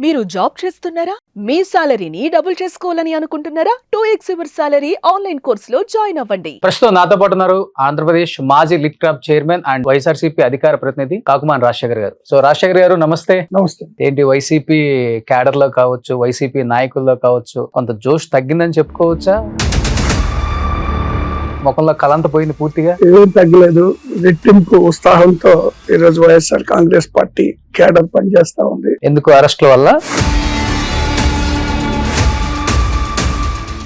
మీరు జాబ్ చేస్తున్నారా? మీ సాలరీని డబుల్ చేసుకోవాలని అనుకుంటున్నారా? 2x యువర్ సాలరీ ఆన్లైన్ కోర్సులో జాయిన్ అవ్వండి. ప్రస్తుతం నాతో పాటు ఉన్నారు ఆంధ్రప్రదేశ్ మాజీ lit club chairman and YSRCP అధికార ప్రతినిధి కాకుమాన్ రాజశేఖర్ గారు. సో రాజశేఖర్ గారు నమస్తే. నమస్తే. ఏంటి వైసీపీ క్యాడర్ లో కావచ్చు, వైసీపీ నాయకుల్లో కావచ్చు కొంత జోష్ తగ్గిందని చెప్పుకోవచ్చా? ముఖంలో కలంత పోయింది పూర్తిగా? ఏం తగ్గలేదు. రెట్టింపు ఉత్సాహంతో ఈరోజు వైఎస్ఆర్ కాంగ్రెస్ పార్టీ కేడర్ పనిచేస్తా ఉంది. ఎందుకు అరెస్ట్ల వల్ల?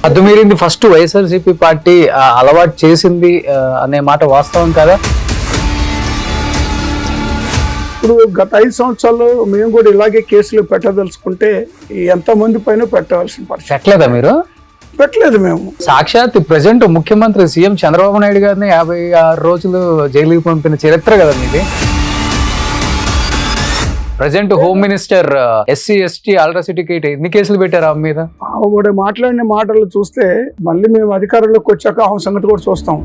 అద్దుమీరింది ఫస్ట్ వైఎస్ఆర్సీపీ పార్టీ అలవాటు చేసింది అనే మాట వాస్తవం కదా? ఇప్పుడు గత 5 సంవత్సరాలు మేము కూడా ఇలాగే కేసులు పెట్టదలుచుకుంటే ఎంతమంది పైన పెట్టవలసిన పరిస్థితి. పెట్టలేదా మీరు? పెట్టలేదు. మేము సాక్షాత్ ప్రెసిడెంట్ ముఖ్యమంత్రి సీఎం చంద్రబాబు నాయుడు గారిని 56 రోజులు జైలుకి పంపిన చరిత్ర కదా మీది. President home minister SC ST అల్ట్రాసిటీకి ఎన్ని కేసులు పెట్టారు ఆమె మీద? ఆవిడ మాట్లాడిన మాటలు చూస్తే మళ్ళీ మేము అధికారంలోకి వచ్చాక ఆమె సంగతి కూడా చూస్తాం.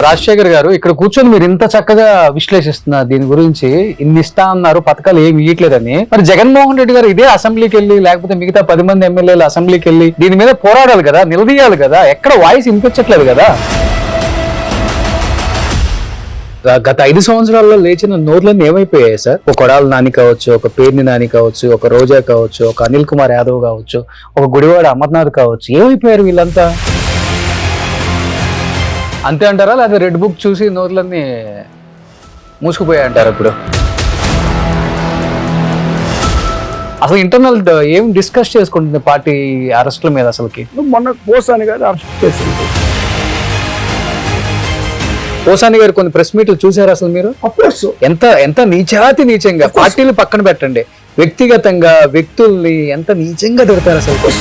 రాజశేఖర్ గారు, ఇక్కడ కూర్చొని మీరు ఇంత చక్కగా విశ్లేషిస్తున్నారు దీని గురించి, ఇన్ని ఇస్తా అన్నారు, పథకాలు ఏమి ఇవ్వట్లేదని. మరి జగన్మోహన్ రెడ్డి గారు ఇదే అసెంబ్లీకి వెళ్ళి, లేకపోతే మిగతా 10 మంది ఎమ్మెల్యేలు అసెంబ్లీకి వెళ్ళి దీని మీద పోరాడాలి కదా, నిలదీయాలి కదా, ఎక్కడ వాయిస్ వినిపించట్లేదు కదా. గత 5 సంవత్సరాల్లో లేచిన నోర్లన్నీ ఏమైపోయాయి సార్? ఒక కొడాలి నాని కావచ్చు, ఒక పేర్ని నాని కావచ్చు, ఒక రోజా కావచ్చు, ఒక అనిల్ కుమార్ యాదవ్ కావచ్చు, ఒక గుడివాడ అమర్నాథ్ కావచ్చు, ఏమైపోయారు వీళ్ళంతా? అంతే అంటారా, లేదా రెడ్ బుక్ చూసి నోట్లన్నీ మూసుకుపోయా అంటారు? ఇప్పుడు అసలు ఇంటర్నల్ ఏం డిస్కస్ చేసుకుంటుంది పార్టీ అరెస్టుల మీద? అసలుకి మొన్న పోసాని గారు అరెస్ట్ చేసింది. పోసాని గారు కొన్ని ప్రెస్ మీట్లు చూసారు అసలు మీరు? ఎంత ఎంత నీచాతి నీచంగా, పార్టీలు పక్కన పెట్టండి, వ్యక్తిగతంగా వ్యక్తుల్ని ఎంత నీచంగా తిడతారు అసలు.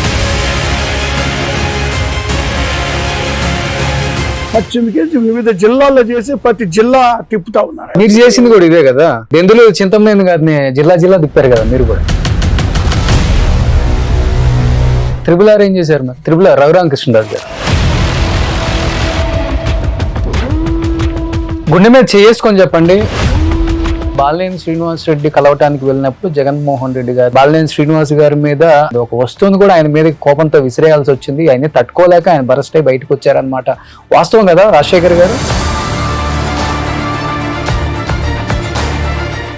వివిధ జిల్లాల్లో చేసి ప్రతి జిల్లా తిప్పుతా ఉన్నారు. మీరు చేసింది కూడా ఇదే కదా. ఎందులో చింతమనేని గారిని జిల్లా జిల్లా తిప్పారు కదా మీరు కూడా. త్రిపుల్ ఏం చేశారు మరి? త్రిపుల్ రఘురామకృష్ణరాజు గారు గుండె మీద చేసుకొని చెప్పండి. బాలినేని శ్రీనివాస్ రెడ్డి కలవటానికి వెళ్ళినప్పుడు జగన్మోహన్ రెడ్డి గారు బాలినేని శ్రీనివాస్ గారి మీద ఒక వస్తువుని కూడా ఆయన మీద కోపంతో విసిరేయాల్సి వచ్చింది. ఆయన తట్టుకోలేక ఆయన బరస్ట్ అయి బయటకు వచ్చారనమాట. వాస్తవం కదా రాజశేఖర్ గారు?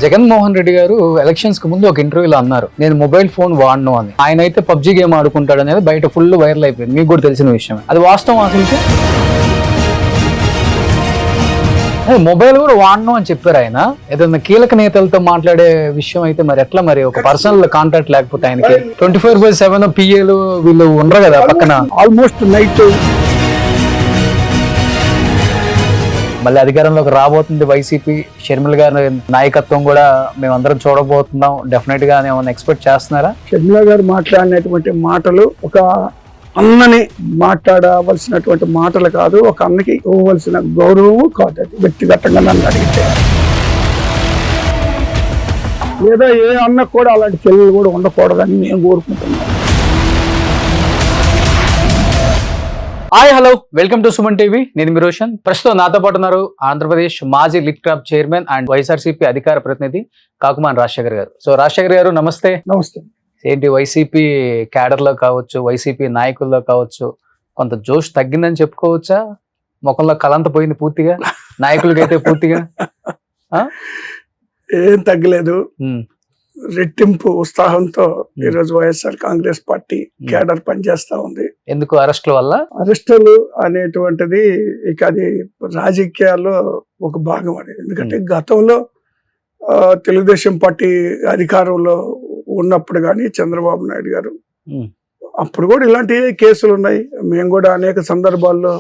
జగన్మోహన్ రెడ్డి గారు ఎలక్షన్స్ కు ముందు ఒక ఇంటర్వ్యూలో అన్నారు, నేను మొబైల్ ఫోన్ వాడను అని. ఆయన అయితే పబ్జీ గేమ్ ఆడుకుంటాడు అనేది బయట ఫుల్ వైరల్ అయిపోయింది, మీకు కూడా తెలిసిన విషయం. అది వాస్తవం అసలు? మొబైల్ కూడా వాడను అని చెప్పారు ఆయన. ఏదైనా కీలక నేతలతో మాట్లాడే విషయం అయితే మరి ఎట్లా? మరి ఒక పర్సనల్ కాంటాక్ట్ లేకపోతే ఆయనకి 24/7 పిఏలు వీళ్ళు ఉండరు కదా పక్కన. ఆల్మోస్ట్ నైట్ మళ్ళీ అధికారంలోకి రాబోతుంది వైసీపీ. షర్మిల గారి నాయకత్వం కూడా మేమందరం చూడబోతున్నాం. డెఫినెట్ గా ఏమైనా ఎక్స్పెక్ట్ చేస్తున్నారా? షర్మిల గారు మాట్లాడినటువంటి మాటలు ఒక అన్నని మాట్లాడవలసినటువంటి మాటలు కాదు, ఒక అన్నకి ఇవ్వవలసిన గౌరవము కాదు. అది వ్యక్తిగతంగా నన్ను అడిగితే, లేదా ఏ అన్న కూడా అలాంటి చెల్లెలు కూడా ఉండకూడదని నేను కోరుకుంటున్నాను. Hi, hello, welcome to Suman TV. నేను మీ రోషన్. ప్రస్తుతం నాతో పాటు ఉన్నారు ఆంధ్రప్రదేశ్ మాజీ lit club chairman and YSRCP అధికార ప్రతినిధి కాకుమాన్ రాజశేఖర్ గారు. సో రాజశేఖర్ గారు నమస్తే. నమస్తే. ఏంటి వైసీపీ క్యాడర్ లో కావచ్చు, వైసీపీ నాయకుల్లో కావచ్చు కొంత జోష్ తగ్గిందని చెప్పుకోవచ్చా? ముఖంలో కలంత పోయింది పూర్తిగా, నాయకులకైతే పూర్తిగా? ఏం తగ్గలేదు. రెట్టింపు ఉత్సాహంతో ఈరోజు వైఎస్ఆర్ కాంగ్రెస్ పార్టీ కేడర్ పనిచేస్తా ఉంది. ఎందుకు అరెస్టుల వల్ల? అరెస్టులు అనేటువంటిది ఇక అది రాజకీయాల్లో ఒక భాగం అది. ఎందుకంటే గతంలో తెలుగుదేశం పార్టీ అధికారంలో ఉన్నప్పుడు కానీ చంద్రబాబు నాయుడు గారు అప్పుడు కూడా ఇలాంటి కేసులు ఉన్నాయి. మేము కూడా అనేక సందర్భాల్లో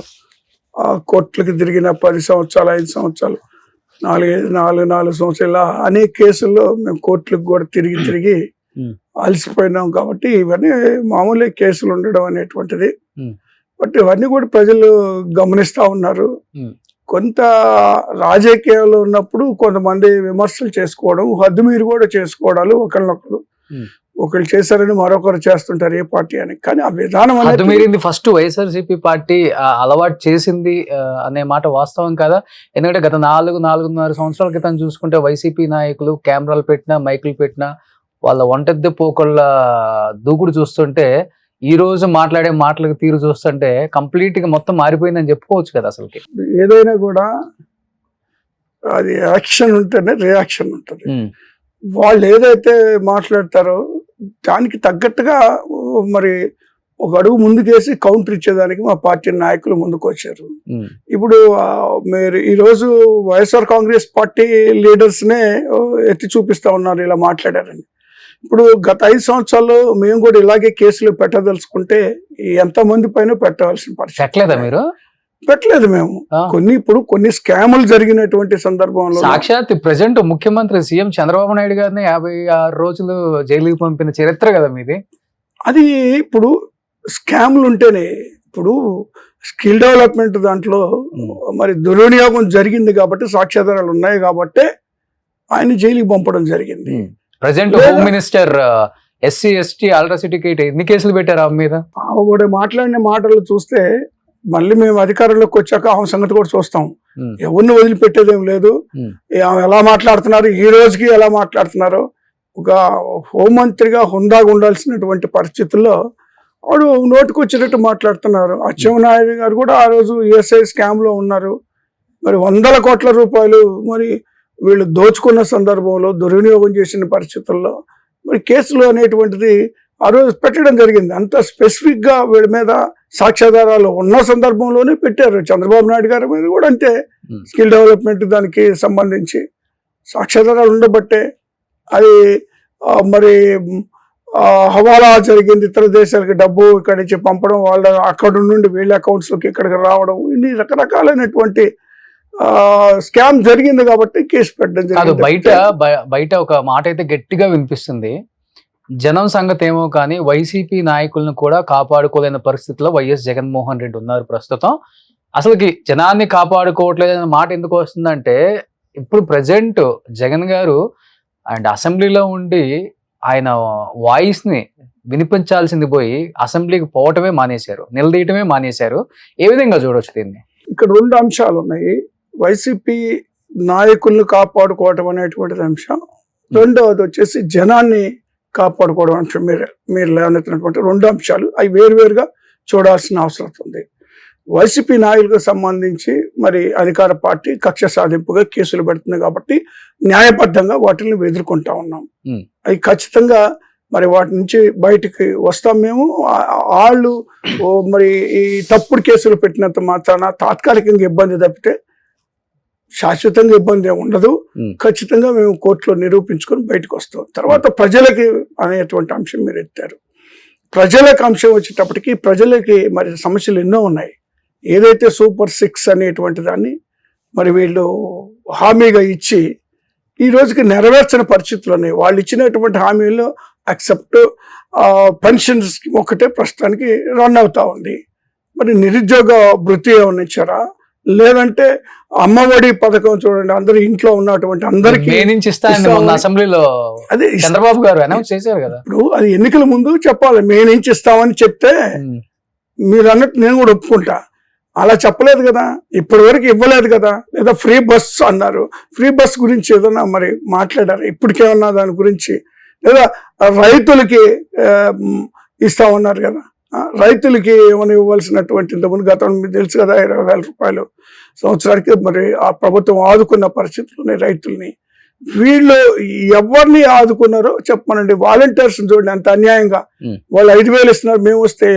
కోర్టులకు తిరిగిన 10 సంవత్సరాలు 5 సంవత్సరాలు 4 సంవత్సరాలు అనేక కేసుల్లో మేము కోర్టులకు కూడా తిరిగి అలసిపోయినాం. కాబట్టి ఇవన్నీ మామూలు కేసులు ఉండడం అనేటువంటిది. బట్ ఇవన్నీ కూడా ప్రజలు గమనిస్తా ఉన్నారు. కొంత రాజకీయాల్లో ఉన్నప్పుడు కొంతమంది విమర్శలు చేసుకోవడం, హద్దు మీరు కూడా చేసుకోవడాలు, ఒకరినొకరు ఒకళ్ళు చేశారని మరొకరు చేస్తుంటారు ఏ పార్టీ అని. కానీ ఆ విధానం అది అనేది మీరింది ఫస్ట్ వైఎస్ఆర్సీపీ పార్టీ అలవాటు చేసింది అనే మాట వాస్తవం కదా. ఎందుకంటే గత 4-4.5 సంవత్సరాల క్రితం చూసుకుంటే వైసీపీ నాయకులు కెమెరాలు పెట్టినా మైకులు పెట్టినా వాళ్ళ ఒంటెద్దు పోకళ్ళ దూకుడు చూస్తుంటే ఈ రోజు మాట్లాడే మాటలకు తీరు చూస్తుంటే కంప్లీట్ గా మొత్తం మారిపోయిందని చెప్పుకోవచ్చు కదా. అసలుకి ఏదైనా కూడా అది యాక్షన్ ఉంటేనే రియాక్షన్ ఉంటుంది. వాళ్ళు ఏదైతే మాట్లాడతారో దానికి తగ్గట్టుగా మరి ఒక అడుగు ముందుకేసి కౌంటర్ ఇచ్చేదానికి మా పార్టీ నాయకులు ముందుకు వచ్చారు. ఇప్పుడు మీరు ఈరోజు వైఎస్ఆర్ కాంగ్రెస్ పార్టీ లీడర్స్నే ఎత్తి చూపిస్తా ఉన్నారు ఇలా మాట్లాడారని. ఇప్పుడు గత 5 సంవత్సరాలు మేము కూడా ఇలాగే కేసులు పెట్టదలుచుకుంటే ఎంతమంది పైన పెట్టవలసిన పెట్టలేదా మీరు? పెట్టలేదు మేము. కొన్ని స్కాములు జరిగినటువంటి సందర్భంలో సాక్షాత్ ప్రెసెంట్ ముఖ్యమంత్రి సీఎం చంద్రబాబు నాయుడు గారిని 56 రోజులు జైలుకి పంపిన చరిత్ర కదా మీది. అది ఇప్పుడు స్కామ్లు ఉంటేనే ఇప్పుడు స్కిల్ డెవలప్మెంట్ దాంట్లో మరి దుర్వినియోగం జరిగింది కాబట్టి సాక్ష్యాధారాలు ఉన్నాయి కాబట్టి ఆయన జైలుకి పంపడం జరిగింది. Present home minister SC ST atrocity ఎన్ని కేసులు పెట్టారు ఆమె మీద? ఆవిడ మాట్లాడిన మాటలు చూస్తే మళ్ళీ మేము అధికారంలోకి వచ్చాక ఆమె సంగతి కూడా చూస్తాం. ఎవరిని వదిలిపెట్టేదేం లేదు. ఆమె ఎలా మాట్లాడుతున్నారు, ఈ రోజుకి ఎలా మాట్లాడుతున్నారో, ఒక హోంమంత్రిగా హుందాగా ఉండాల్సినటువంటి పరిస్థితుల్లో వాడు నోటికి వచ్చినట్టు మాట్లాడుతున్నారు. అచ్చెన్నాయుడు గారు కూడా ఆ రోజు ESI స్కామ్ లో ఉన్నారు. మరి 100 కోట్ల రూపాయలు మరి వీళ్ళు దోచుకున్న సందర్భంలో దుర్వినియోగం చేసిన పరిస్థితుల్లో మరి కేసులు అనేటువంటిది ఆ రోజు పెట్టడం జరిగింది. అంత స్పెసిఫిక్ గా వీళ్ళ మీద సాక్ష్యాధారాలు ఉన్న సందర్భంలోనే పెట్టారు. చంద్రబాబు నాయుడు గారి మీద కూడా అంతే. స్కిల్ డెవలప్మెంట్ దానికి సంబంధించి సాక్ష్యాధారాలు ఉండబట్టే అది మరి హవాలా జరిగింది. ఇతర దేశాలకి డబ్బు ఇక్కడి నుంచి పంపడం, వాళ్ళ అక్కడ నుండి వీళ్ళ అకౌంట్స్లోకి ఇక్కడికి రావడం, ఇన్ని రకరకాలైనటువంటి స్కామ్ జరిగింది కాబట్టి కేసు పెట్టడం జరిగింది. బయట ఒక మాట అయితే గట్టిగా వినిపిస్తుంది. జనం సంగతి ఏమో కానీ వైసీపీ నాయకులను కూడా కాపాడుకోలేని పరిస్థితిలో వైఎస్ జగన్మోహన్ రెడ్డి ఉన్నారు ప్రస్తుతం. అసలుకి జనాన్ని కాపాడుకోవట్లేదనే మాట ఎందుకు వస్తుందంటే ఇప్పుడు ప్రజెంట్ జగన్ గారు అండ్ అసెంబ్లీలో ఉండి ఆయన వాయిస్ ని వినిపించాల్సింది పోయి అసెంబ్లీకి పోవటమే మానేశారు, నిలదీయటమే మానేశారు. ఏ విధంగా చూడొచ్చు దీన్ని? ఇక్కడ 2 అంశాలు ఉన్నాయి. వైసీపీ నాయకులను కాపాడుకోవటం అనేటువంటిది అంశం, రెండవది వచ్చేసి జనాన్ని కాపాడుకోవడం అంశం. మీరు లేవనెత్తినటువంటి 2 అంశాలు అవి వేరువేరుగా చూడాల్సిన అవసరం ఉంది. వైసీపీ నాయకులకు సంబంధించి మరి అధికార పార్టీ కక్ష సాధింపుగా కేసులు పెడుతుంది కాబట్టి న్యాయబద్ధంగా వాటిని ఎదుర్కొంటా ఉన్నాం. అవి ఖచ్చితంగా మరి వాటి నుంచి బయటికి వస్తాం మేము. వాళ్ళు మరి ఈ తప్పుడు కేసులు పెట్టినంత మాత్రాన తాత్కాలికంగా ఇబ్బంది తప్పితే శాశ్వతంగా ఇబ్బంది ఉండదు. ఖచ్చితంగా మేము కోర్టులో నిరూపించుకొని బయటకు వస్తాం. తర్వాత ప్రజలకి అనేటువంటి అంశం మీరు ఎత్తారు. ప్రజలకు అంశం వచ్చేటప్పటికి ప్రజలకి మరి సమస్యలు ఎన్నో ఉన్నాయి. ఏదైతే సూపర్ 6 అనేటువంటి దాన్ని మరి వీళ్ళు హామీగా ఇచ్చి ఈ రోజుకి నెరవేర్చిన పరిస్థితులు ఉన్నాయి. వాళ్ళు ఇచ్చినటువంటి హామీల్లో అక్సెప్ట్ పెన్షన్స్ ఒకటే ప్రస్తుతానికి రన్ అవుతా ఉంది. మరి నిరుద్యోగ భృతి ఏమైనా ఇచ్చారా, లేదంటే అమ్మఒడి పథకం చూడండి, అందరూ ఇంట్లో ఉన్నటువంటి అందరికీ అసెంబ్లీలో అదే చంద్రబాబు గారు అనౌన్స్ చేశారు కదా. ఇప్పుడు అది ఎన్నికల ముందు చెప్పాలి, మేము నుంచి ఇస్తామని చెప్తే మీరు అన్నట్టు నేను కూడా ఒప్పుకుంటా. అలా చెప్పలేదు కదా, ఇప్పటి వరకు ఇవ్వలేదు కదా. లేదా ఫ్రీ బస్ అన్నారు, ఫ్రీ బస్ గురించి ఏదన్నా మరి మాట్లాడారు ఇప్పటికేమన్నా దాని గురించి? లేదా రైతులకి ఇస్తామన్నారు కదా, రైతులకి ఏమైనా ఇవ్వాల్సినటువంటి ఇంతకుముందు గతంలో మీకు తెలుసు కదా 20,000 రూపాయలు సంవత్సరానికి మరి ఆ ప్రభుత్వం ఆదుకున్న పరిస్థితులు ఉన్నాయి రైతుల్ని. వీళ్ళు ఎవరిని ఆదుకున్నారో చెప్పమనండి. వాలంటీర్స్ చూడండి అంత అన్యాయంగా, వాళ్ళు 5,000 ఇస్తున్నారు, మేము వస్తే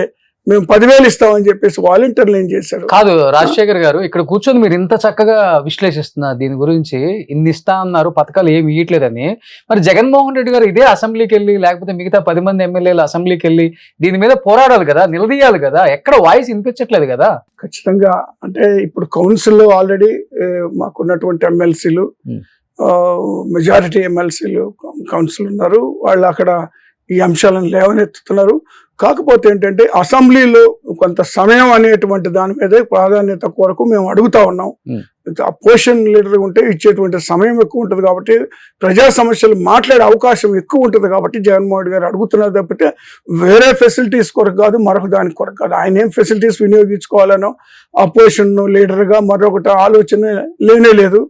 మేము 10,000 ఇస్తామని చెప్పేసి వాలంటీర్లు ఏం చేశారు? కాదు రాజశేఖర్ గారు, ఇక్కడ కూర్చొని మీరు ఇంత చక్కగా విశ్లేషిస్తున్నారు దీని గురించి, ఇన్ని ఇస్తా అన్నారు, పథకాలు ఏమి ఇవ్వట్లేదని. మరి జగన్మోహన్ రెడ్డి గారు ఇదే అసెంబ్లీకి వెళ్ళి లేకపోతే మిగతా 10 మంది ఎమ్మెల్యేలు అసెంబ్లీకి వెళ్ళి దీని మీద పోరాడాలి కదా, నిలదీయాలి కదా, ఎక్కడ వాయిస్ వినిపించట్లేదు కదా. ఖచ్చితంగా అంటే ఇప్పుడు కౌన్సిల్లో ఆల్రెడీ మాకున్నటువంటి ఎమ్మెల్సీలు, మెజారిటీ ఎమ్మెల్సీలు కౌన్సిల్ ఉన్నారు. వాళ్ళు అక్కడ ఈ అంశాలను లేవనెత్తుతున్నారు. కాకపోతే ఏంటంటే అసెంబ్లీలో కొంత సమయం అనేటువంటి దాని మీద ప్రాధాన్యత కొరకు మేము అడుగుతా ఉన్నాం. అపోజిషన్ లీడర్ ఉంటే ఇచ్చేటువంటి సమయం ఎక్కువ ఉంటుంది కాబట్టి, ప్రజా సమస్యలు మాట్లాడే అవకాశం ఎక్కువ ఉంటుంది కాబట్టి జగన్మోహన్ రెడ్డి గారు అడుగుతున్నారు తప్పితే వేరే ఫెసిలిటీస్ కొరకు కాదు, మరొక దాని కొరకు కాదు. ఆయన ఏం ఫెసిలిటీస్ వినియోగించుకోవాలనో అపోజిషన్ లీడర్గా మరొకటి ఆలోచన లేనే లేదు.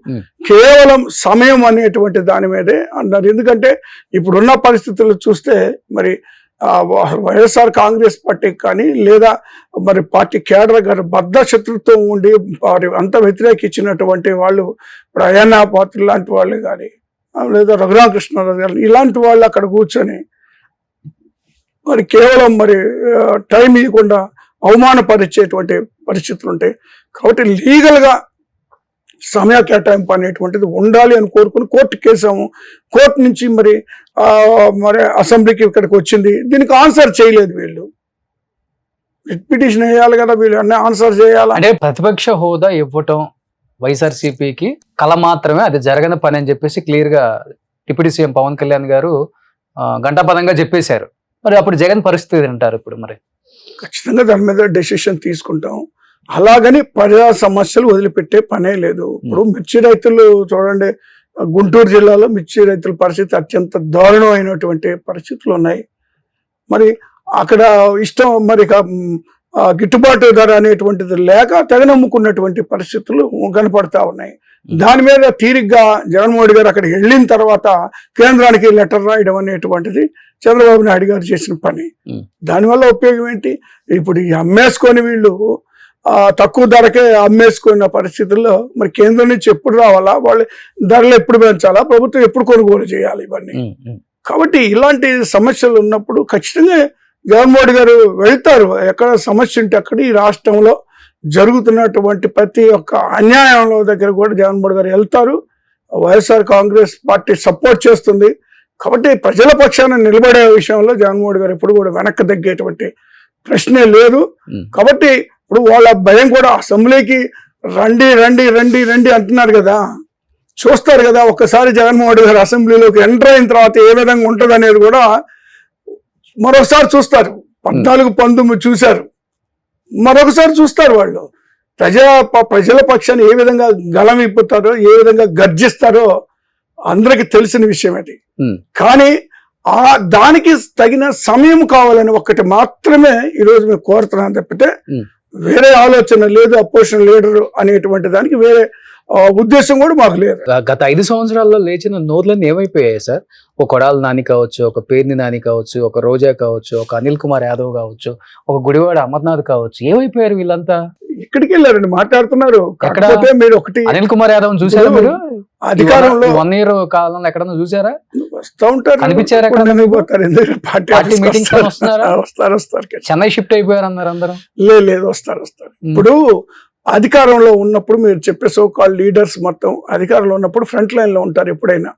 కేవలం సమయం అనేటువంటి దాని మీదే అన్నారు. ఎందుకంటే ఇప్పుడున్న పరిస్థితులు చూస్తే మరి వైఎస్ఆర్ కాంగ్రెస్ పార్టీకి కానీ లేదా మరి పార్టీ కేడర్ గారు బద్ద శత్రుత్వం ఉండి వారి అంత వ్యతిరేకించినటువంటి వాళ్ళు, ఇప్పుడు అయ్యన్న పాత్ర లాంటి వాళ్ళు కానీ లేదా రఘురామకృష్ణరాజు గారు ఇలాంటి వాళ్ళు అక్కడ కూర్చొని మరి కేవలం మరి టైం ఇవ్వకుండా అవమానపరిచేటువంటి పరిస్థితులు ఉంటాయి. కాబట్టి లీగల్గా సమయ కేటాయింపు అనేటువంటిది ఉండాలి అని కోరుకుని కోర్టు కేసాము. కోర్టు నుంచి మరి అసెంబ్లీకి ఇక్కడికి వచ్చింది. దీనికి ఆన్సర్ చేయలేదు వీళ్ళు. పిటిషన్ వేయాలి కదా, వీళ్ళు అన్నీ ఆన్సర్ చేయాలి. అంటే ప్రతిపక్ష హోదా ఇవ్వటం వైఎస్ఆర్సీపీకి కళ మాత్రమే, అది జరగని పని అని చెప్పేసి క్లియర్ గా డిప్యూటీ సీఎం పవన్ కళ్యాణ్ గారు గంటాపదంగా చెప్పేశారు. మరి అప్పుడు జగన్ పరిస్థితి అంటారు ఇప్పుడు? మరి ఖచ్చితంగా దాని మీద డెసిషన్ తీసుకుంటాం. అలాగని ప్రజా సమస్యలు వదిలిపెట్టే పనే లేదు. ఇప్పుడు మిర్చి రైతులు చూడండి, గుంటూరు జిల్లాలో మిర్చి రైతుల పరిస్థితి అత్యంత దారుణమైనటువంటి పరిస్థితులు ఉన్నాయి. మరి అక్కడ ఇష్టం మరి గిట్టుబాటు ధర అనేటువంటిది లేక తెగనమ్ముకున్నటువంటి పరిస్థితులు కనపడతా ఉన్నాయి. దాని మీద తీరిగ్గా జగన్మోహన్ రెడ్డి గారు అక్కడికి వెళ్ళిన తర్వాత కేంద్రానికి లెటర్ రాయడం అనేటువంటిది చంద్రబాబు నాయుడు గారు చేసిన పని. దానివల్ల ఉపయోగం ఏంటి? ఇప్పుడు ఈ అమ్మేసుకొని వీళ్ళు తక్కువ ధరకే అమ్మేసుకున్న పరిస్థితుల్లో మరి కేంద్రం నుంచి ఎప్పుడు రావాలా, వాళ్ళు ధరలు ఎప్పుడు పెంచాలా, ప్రభుత్వం ఎప్పుడు కొనుగోలు చేయాలి, ఇవన్నీ. కాబట్టి ఇలాంటి సమస్యలు ఉన్నప్పుడు ఖచ్చితంగా జగన్మోహన్ రెడ్డి గారు వెళ్తారు. ఎక్కడ సమస్య ఉంటే అక్కడ ఈ రాష్ట్రంలో జరుగుతున్నటువంటి ప్రతి ఒక్క అన్యాయంలో దగ్గర కూడా జగన్మోహన్ రెడ్డి గారు వెళ్తారు. వైఎస్ఆర్ కాంగ్రెస్ పార్టీ సపోర్ట్ చేస్తుంది. కాబట్టి ప్రజల పక్షాన నిలబడే విషయంలో జగన్మోహన్ రెడ్డి గారు ఎప్పుడు కూడా వెనక్కి తగ్గేటువంటి ప్రశ్నే లేదు. కాబట్టి ఇప్పుడు వాళ్ళ భయం కూడా అసెంబ్లీకి రండి రండి రండి రండి అంటున్నారు కదా, చూస్తారు కదా ఒక్కసారి జగన్మోహన్ రెడ్డి గారు అసెంబ్లీలోకి ఎంటర్ అయిన తర్వాత ఏ విధంగా ఉంటుంది అనేది కూడా మరొకసారి చూస్తారు. 14-19 చూశారు, మరొకసారి చూస్తారు. వాళ్ళు ప్రజల పక్షాన్ని ఏ విధంగా గళం ఇప్పుతారో, ఏ విధంగా గర్జిస్తారో అందరికి తెలిసిన విషయం అది. కానీ దానికి తగిన సమయం కావాలని ఒక్కటి మాత్రమే ఈరోజు మేము కోరుతున్నాం తప్పితే వేరే ఆలోచన లేదు. అపోజిషన్ లీడర్ అనేటువంటి దానికి వేరే ఉద్దేశం కూడా మాకు లేదు. గత 5 సంవత్సరాల్లో లేచిన నోర్లన్నీ ఏమైపోయాయి సార్? ఒక కొడాలి నాని కావచ్చు, ఒక పేర్ని నాని కావచ్చు, ఒక రోజా కావచ్చు, ఒక అనిల్ కుమార్ యాదవ్ కావచ్చు, ఒక గుడివాడ అమర్నాథ్ కావచ్చు, ఏమైపోయారు వీళ్ళంతా? ఇక్కడికి వెళ్ళారండి, మాట్లాడుతున్నారు. కాకపోతే మీరు ఒకటి అనిల్ కుమార్ యాదవ్ చూసారా మీరు? అధికారంలో 1 year కాలంలో ఎక్కడన్నా చూసారా? వస్తూ ఉంటారు, కనిపించారా? పార్టీ మీటింగ్స్ వస్తారు. చెన్నై షిఫ్ట్ అయిపోయారు అన్నారు అందరం. లేదు, వస్తారు. ఇప్పుడు అధికారంలో ఉన్నప్పుడు మీరు చెప్పే సో కాల్డ్ లీడర్స్ మొత్తం అధికారంలో ఉన్నప్పుడు ఫ్రంట్ లైన్ లో ఉంటారు. ఎప్పుడైనా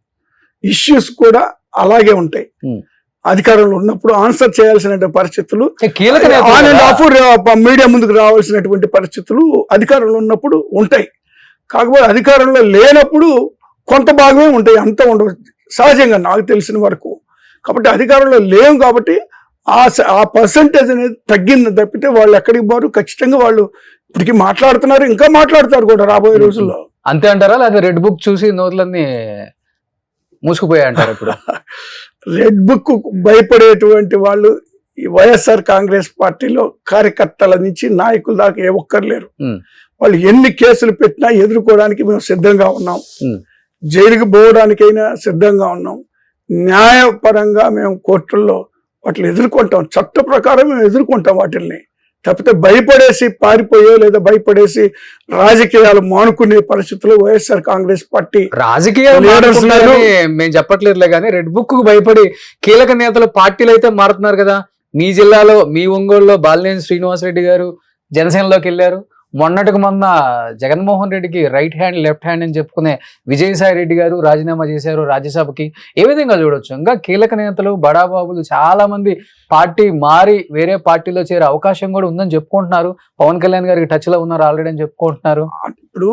ఇష్యూస్ కూడా అలాగే ఉంటాయి. అధికారంలో ఉన్నప్పుడు ఆన్సర్ చేయాల్సిన పరిస్థితులు, ఆన్ అండ్ ఆఫ్ మీడియా ముందుకు రావాల్సినటువంటి పరిస్థితులు అధికారంలో ఉన్నప్పుడు ఉంటాయి. కాకపోతే అధికారంలో లేనప్పుడు కొంత భాగమే ఉంటాయి, అంత ఉండవు సహజంగా నాకు తెలిసిన వరకు. కాబట్టి అధికారంలో లేవు కాబట్టి ఆ పర్సంటేజ్ అనేది తగ్గింది తప్పితే వాళ్ళు ఎక్కడికి పోరు. ఖచ్చితంగా వాళ్ళు ఇప్పటికి మాట్లాడుతున్నారు, ఇంకా మాట్లాడతారు కూడా రాబోయే రోజుల్లో. అంతే అంటారా? లేదా రెడ్ బుక్ చూసి నోట్లన్నీ మూసుకుపోయాయి అంటారు ఇప్పుడు? రెడ్ బుక్ భయపడేటువంటి వాళ్ళు ఈ వైఎస్ఆర్ కాంగ్రెస్ పార్టీలో కార్యకర్తల నుంచి నాయకుల దాకా ఏ ఒక్కర్లేరు. వాళ్ళు ఎన్ని కేసులు పెట్టినా ఎదుర్కోవడానికి మేము సిద్ధంగా ఉన్నాం. జైలుకి పోవడానికైనా సిద్ధంగా ఉన్నాం. న్యాయపరంగా మేము కోర్టుల్లో వాటిని ఎదుర్కొంటాం, చట్ట ప్రకారం మేము ఎదుర్కొంటాం వాటిల్ని. తప్పితే భయపడేసి పారిపోయో లేదా భయపడేసి రాజకీయాలు మానుకునే పరిస్థితుల్లో వైఎస్ఆర్ కాంగ్రెస్ పార్టీ రాజకీయాలు మేము చెప్పట్లేదులే కానీ రెడ్ బుక్ కు భయపడి కీలక నేతలు పార్టీలు అయితే మారుతున్నారు కదా. మీ జిల్లాలో మీ ఒంగోలులో బాలినేని శ్రీనివాసరెడ్డి గారు జనసేనలోకి వెళ్ళారు. మొన్నటికి మొన్న జగన్మోహన్ రెడ్డికి రైట్ హ్యాండ్ లెఫ్ట్ హ్యాండ్ అని చెప్పుకునే విజయసాయి రెడ్డి గారు రాజీనామా చేశారు రాజ్యసభకి. ఏ విధంగా చూడొచ్చు? ఇంకా కీలక నేతలు బడాబాబులు చాలా మంది పార్టీ మారి వేరే పార్టీలో చేరే అవకాశం కూడా ఉందని చెప్పుకుంటున్నారు. పవన్ కళ్యాణ్ గారికి టచ్ లో ఉన్నారు ఆల్రెడీ అని చెప్పుకుంటున్నారు. ఇప్పుడు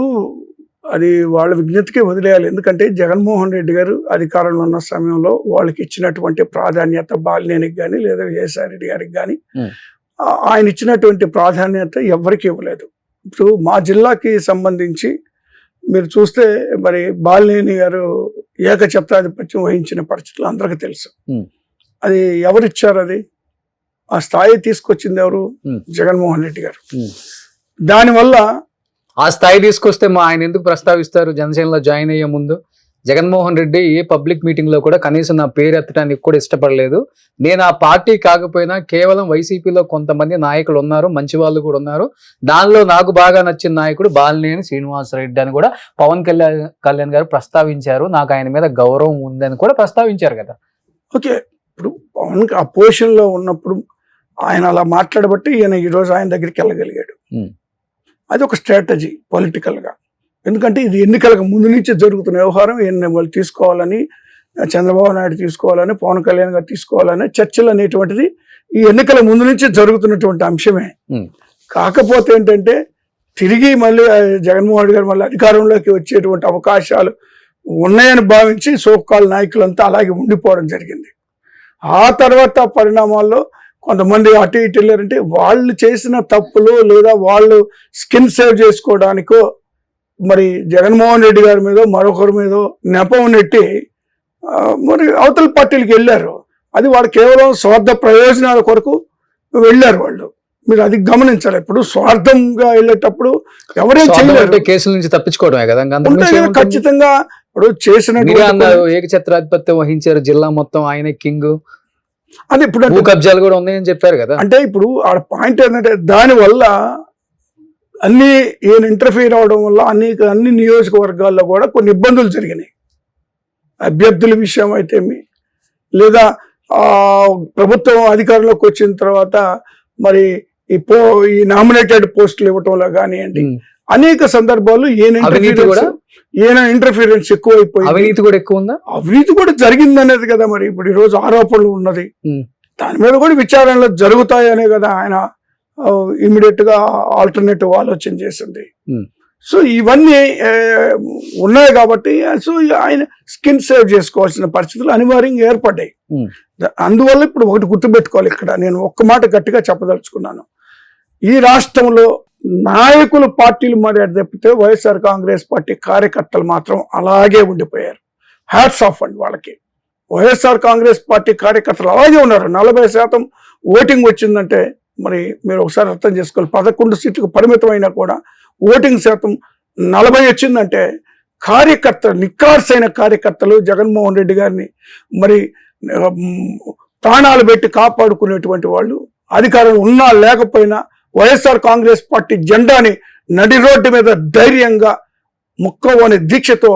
అది వాళ్ళ విజ్ఞతకే వదిలేయాలి. ఎందుకంటే జగన్మోహన్ రెడ్డి గారు అధికారంలో ఉన్న సమయంలో వాళ్ళకి ఇచ్చినటువంటి ప్రాధాన్యత బాలినేనికి కానీ లేదా విజయసాయి రెడ్డి గారికి కానీ ఆయన ఇచ్చినటువంటి ప్రాధాన్యత ఎవరికి ఇవ్వలేదు. ఇప్పుడు మా జిల్లాకి సంబంధించి మీరు చూస్తే మరి బాలినేని గారు ఏకఛత్రాధిపత్యం వహించిన పరిస్థితులు అందరికీ తెలుసు. అది ఎవరిచ్చారు? అది ఆ స్థాయి తీసుకొచ్చింది ఎవరు? జగన్మోహన్ రెడ్డి గారు. దానివల్ల ఆ స్థాయి తీసుకొస్తే ఆయన ఎందుకు ప్రస్తావిస్తారు? జనసేనలో జాయిన్ అయ్యే ముందు జగన్మోహన్ రెడ్డి ఏ పబ్లిక్ మీటింగ్ లో కూడా కనీసం నా పేరు ఎత్తడానికి కూడా ఇష్టపడలేదు. నేను ఆ పార్టీ కాకపోయినా కేవలం వైసీపీలో కొంతమంది నాయకులు ఉన్నారు, మంచి వాళ్ళు కూడా ఉన్నారు, దానిలో నాకు బాగా నచ్చిన నాయకుడు బాలినేని శ్రీనివాసరెడ్డి అని కూడా పవన్ కళ్యాణ్ గారు ప్రస్తావించారు. నాకు ఆయన మీద గౌరవం ఉందని కూడా ప్రస్తావించారు కదా. ఓకే, ఇప్పుడు పవన్ ఆ పొజిషన్ లో ఉన్నప్పుడు ఆయన అలా మాట్లాడబట్టి ఈయన ఈరోజు ఆయన దగ్గరికి వెళ్ళగలిగాడు. అది ఒక స్ట్రాటజీ పొలిటికల్ గా. ఎందుకంటే ఇది ఎన్నికలకు ముందు నుంచి జరుగుతున్న వ్యవహారం. వాళ్ళు తీసుకోవాలని, చంద్రబాబు నాయుడు తీసుకోవాలని, పవన్ కళ్యాణ్ గారు తీసుకోవాలని చర్చలు అనేటువంటిది ఈ ఎన్నికల ముందు నుంచి జరుగుతున్నటువంటి అంశమే. కాకపోతే ఏంటంటే తిరిగి మళ్ళీ జగన్మోహన్ రెడ్డి గారు మళ్ళీ అధికారంలోకి వచ్చేటువంటి అవకాశాలు ఉన్నాయని భావించి సోకాల్ నాయకులంతా అలాగే ఉండిపోవడం జరిగింది. ఆ తర్వాత పరిణామాల్లో కొంతమంది అటు ఇటు వెళ్ళారంటే వాళ్ళు చేసిన తప్పులు లేదా వాళ్ళు స్కిన్ సేవ్ చేసుకోవడానికో మరి జగన్మోహన్ రెడ్డి గారి మీద మరొకరి మీద నెపం నెట్టి మరి అవతల పార్టీలకు వెళ్ళారు. అది వాళ్ళు కేవలం స్వార్థ ప్రయోజనాల కొరకు వెళ్ళారు వాళ్ళు. మీరు అది గమనించాలి. ఇప్పుడు స్వార్థంగా వెళ్ళేటప్పుడు ఎవరేం చేయలేరు. కేసుల నుంచి తప్పించుకోవడమే కదా ఖచ్చితంగా. ఇప్పుడు చేసిన ఏకఛత్రాధిపత్యం వహించారు జిల్లా మొత్తం, ఆయన కింగ్. అది ఇప్పుడు భూ కబ్జాలు కూడా ఉన్నాయని చెప్పారు కదా. అంటే ఇప్పుడు ఆ పాయింట్ ఏంటంటే దానివల్ల అన్ని ఈయన ఇంటర్ఫీర్ అవడం వల్ల అన్ని నియోజకవర్గాల్లో కూడా కొన్ని ఇబ్బందులు జరిగినాయి. అభ్యర్థుల విషయం అయితే లేదా ప్రభుత్వం అధికారంలోకి వచ్చిన తర్వాత మరి ఈ నామినేటెడ్ పోస్టులు ఇవ్వటంలో కానివ్వండి, అనేక సందర్భాల్లో ఈయన ఇంటర్ఫీరెన్స్ ఎక్కువైపోయింది. అవినీతి కూడా ఎక్కువ ఉందా? అవినీతి కూడా జరిగింది అనేది కదా మరి ఇప్పుడు ఈ రోజు ఆరోపణలు ఉన్నది. దాని మీద కూడా విచారణలు జరుగుతాయనే కదా ఆయన ఇమీడియట్ గా ఆల్టర్నేటివ్ ఆలోచన చేసింది. సో ఇవన్నీ ఉన్నాయి కాబట్టి సో ఆయన స్కిన్ సేవ్ చేసుకోవాల్సిన పరిస్థితులు అనివార్యంగా ఏర్పడ్డాయి. అందువల్ల ఇప్పుడు ఒకటి గుర్తుపెట్టుకోవాలి, ఇక్కడ నేను ఒక్క మాట గట్టిగా చెప్పదలుచుకున్నాను. ఈ రాష్ట్రంలో నాయకులు పార్టీలు మర్యాద తప్పితే వైఎస్ఆర్ కాంగ్రెస్ పార్టీ కార్యకర్తలు మాత్రం అలాగే ఉండిపోయారు. హ్యాట్స్ ఆఫ్ అండి వాళ్ళకి. వైఎస్ఆర్ కాంగ్రెస్ పార్టీ కార్యకర్తలు అలాగే ఉన్నారు. 40% ఓటింగ్ వచ్చిందంటే మరి మీరు ఒకసారి అర్థం చేసుకోవాలి. 11 సీట్లకు పరిమితం అయినా కూడా ఓటింగ్ శాతం 40 వచ్చిందంటే కార్యకర్తలు, నిక్కార్సైన కార్యకర్తలు జగన్మోహన్ రెడ్డి గారిని మరి ప్రాణాలు పెట్టి కాపాడుకునేటువంటి వాళ్ళు అధికారం ఉన్నా లేకపోయినా వైఎస్ఆర్ కాంగ్రెస్ పార్టీ జెండాని నడి రోడ్డు మీద ధైర్యంగా ముక్కవని దీక్షతో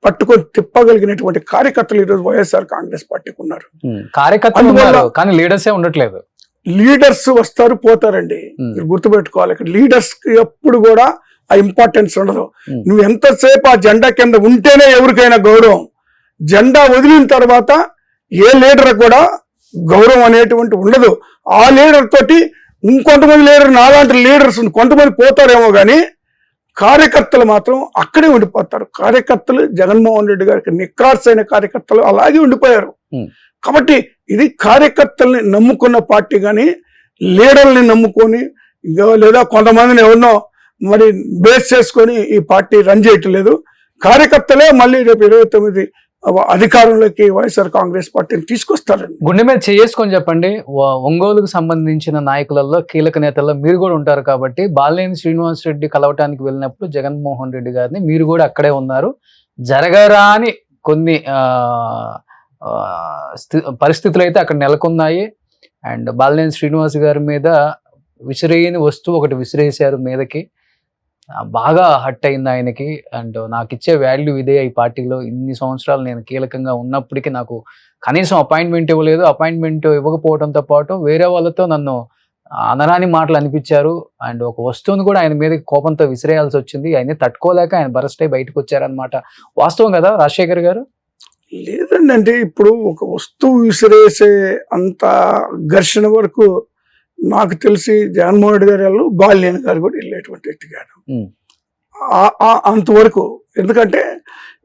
పట్టుకొని తిప్పగలిగినటువంటి కార్యకర్తలు ఈరోజు వైఎస్ఆర్ కాంగ్రెస్ పార్టీకి ఉన్నారు. కార్యకర్తలు కానీ లీడర్సే ఉండట్లేదు. లీడర్స్ వస్తారు పోతారండి, మీరు గుర్తుపెట్టుకోవాలి. ఇక్కడ లీడర్స్ ఎప్పుడు కూడా ఆ ఇంపార్టెన్స్ ఉండదు. నువ్వు ఎంతసేపు ఆ జెండా కింద ఉంటేనే ఎవరికైనా గౌరవం. జెండా వదిలిన తర్వాత ఏ లీడర్ కూడా గౌరవం అనేటువంటి ఉండదు. ఆ లీడర్ తోటి ఇంకొంతమంది లీడర్, నాలాంటి లీడర్స్ కొంతమంది పోతారేమో కానీ కార్యకర్తలు మాత్రం అక్కడే ఉండిపోతారు. కార్యకర్తలు జగన్మోహన్ రెడ్డి గారికి నిక్కార్సైన కార్యకర్తలు అలాగే ఉండిపోయారు. కాబట్టి ఇది కార్యకర్తల్ని నమ్ముకున్న పార్టీ కానీ లీడర్ని నమ్ముకొని లేదా కొంతమందిని ఎవరినో మరి బేస్ చేసుకొని ఈ పార్టీ రన్ చేయట్లేదు. కార్యకర్తలే మళ్ళీ రేపు 29 అధికారంలోకి వైఎస్ఆర్ కాంగ్రెస్ పార్టీని తీసుకొస్తారండి. గుండె మీద చేసుకొని చెప్పండి, ఒంగోలుకు సంబంధించిన నాయకులలో కీలక నేతల్లో మీరు కూడా ఉంటారు కాబట్టి బాలినేని శ్రీనివాసరెడ్డి కలవటానికి వెళ్ళినప్పుడు జగన్మోహన్ రెడ్డి గారిని మీరు కూడా అక్కడే ఉన్నారు. జరగరాని కొన్ని పరిస్థితులు అయితే అక్కడ నెలకొన్నాయి. అండ్ బాలినేని శ్రీనివాస్ గారి మీద విసిరేయని వస్తువు ఒకటి విసిరేశారు మీదకి, బాగా హట్ అయింది ఆయనకి. అండ్ నాకు ఇచ్చే వాల్యూ ఇదే, ఈ పార్టీలో ఇన్ని సంవత్సరాలు నేను కీలకంగా ఉన్నప్పటికీ నాకు కనీసం అపాయింట్మెంట్ ఇవ్వలేదు. అపాయింట్మెంట్ ఇవ్వకపోవడంతో పాటు వేరే వాళ్ళతో నన్ను అనరాని మాటలు అనిపించారు. అండ్ ఒక వస్తువును కూడా ఆయన మీద కోపంతో విసిరేయాల్సి వచ్చింది. ఆయన తట్టుకోలేక ఆయన బరస్ట్ అయి బయటకు వచ్చారనమాట. వాస్తవం కదా రాజశేఖర్ గారు? లేదండి, అంటే ఇప్పుడు ఒక వస్తువు విసిరేసే అంత ఘర్షణ వరకు నాకు తెలిసి జగన్మోహన్ రెడ్డి గారు బాలినేని గారు కూడా వెళ్ళేటువంటి వ్యక్తి కాదు. అంతవరకు. ఎందుకంటే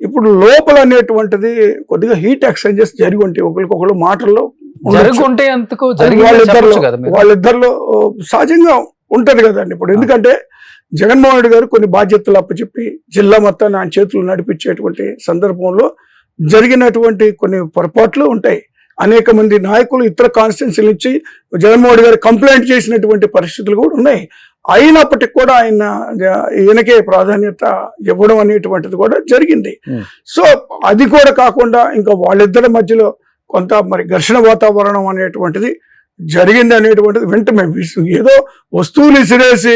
ఇప్పుడు లోపల అనేటువంటిది కొద్దిగా హీట్ ఎక్స్చేంజెస్ జరిగి ఉంటాయి, ఒకరికొకరు మాటల్లో జరుగుంటే ఎందుకు వాళ్ళిద్దరిలో సహజంగా ఉంటది కదండి. ఇప్పుడు ఎందుకంటే జగన్మోహన్ రెడ్డి గారు కొన్ని బాధ్యతలు అప్పచెప్పి జిల్లా మొత్తాన్ని ఆయన చేతులు నడిపించేటువంటి సందర్భంలో జరిగినటువంటి కొన్ని పొరపాట్లు ఉంటాయి. అనేక మంది నాయకులు ఇతర కాన్స్టిట్యున్సీల నుంచి జగన్మోహన్ రెడ్డి గారు కంప్లైంట్ చేసినటువంటి పరిస్థితులు కూడా ఉన్నాయి. అయినప్పటికీ కూడా ఈయనకే ప్రాధాన్యత ఇవ్వడం అనేటువంటిది కూడా జరిగింది. సో అది కూడా కాకుండా ఇంకా వాళ్ళిద్దరి మధ్యలో కొంత మరి ఘర్షణ వాతావరణం అనేటువంటిది జరిగింది అనేటువంటిది వెంటనే ఏదో వస్తువులు ఇసిరేసి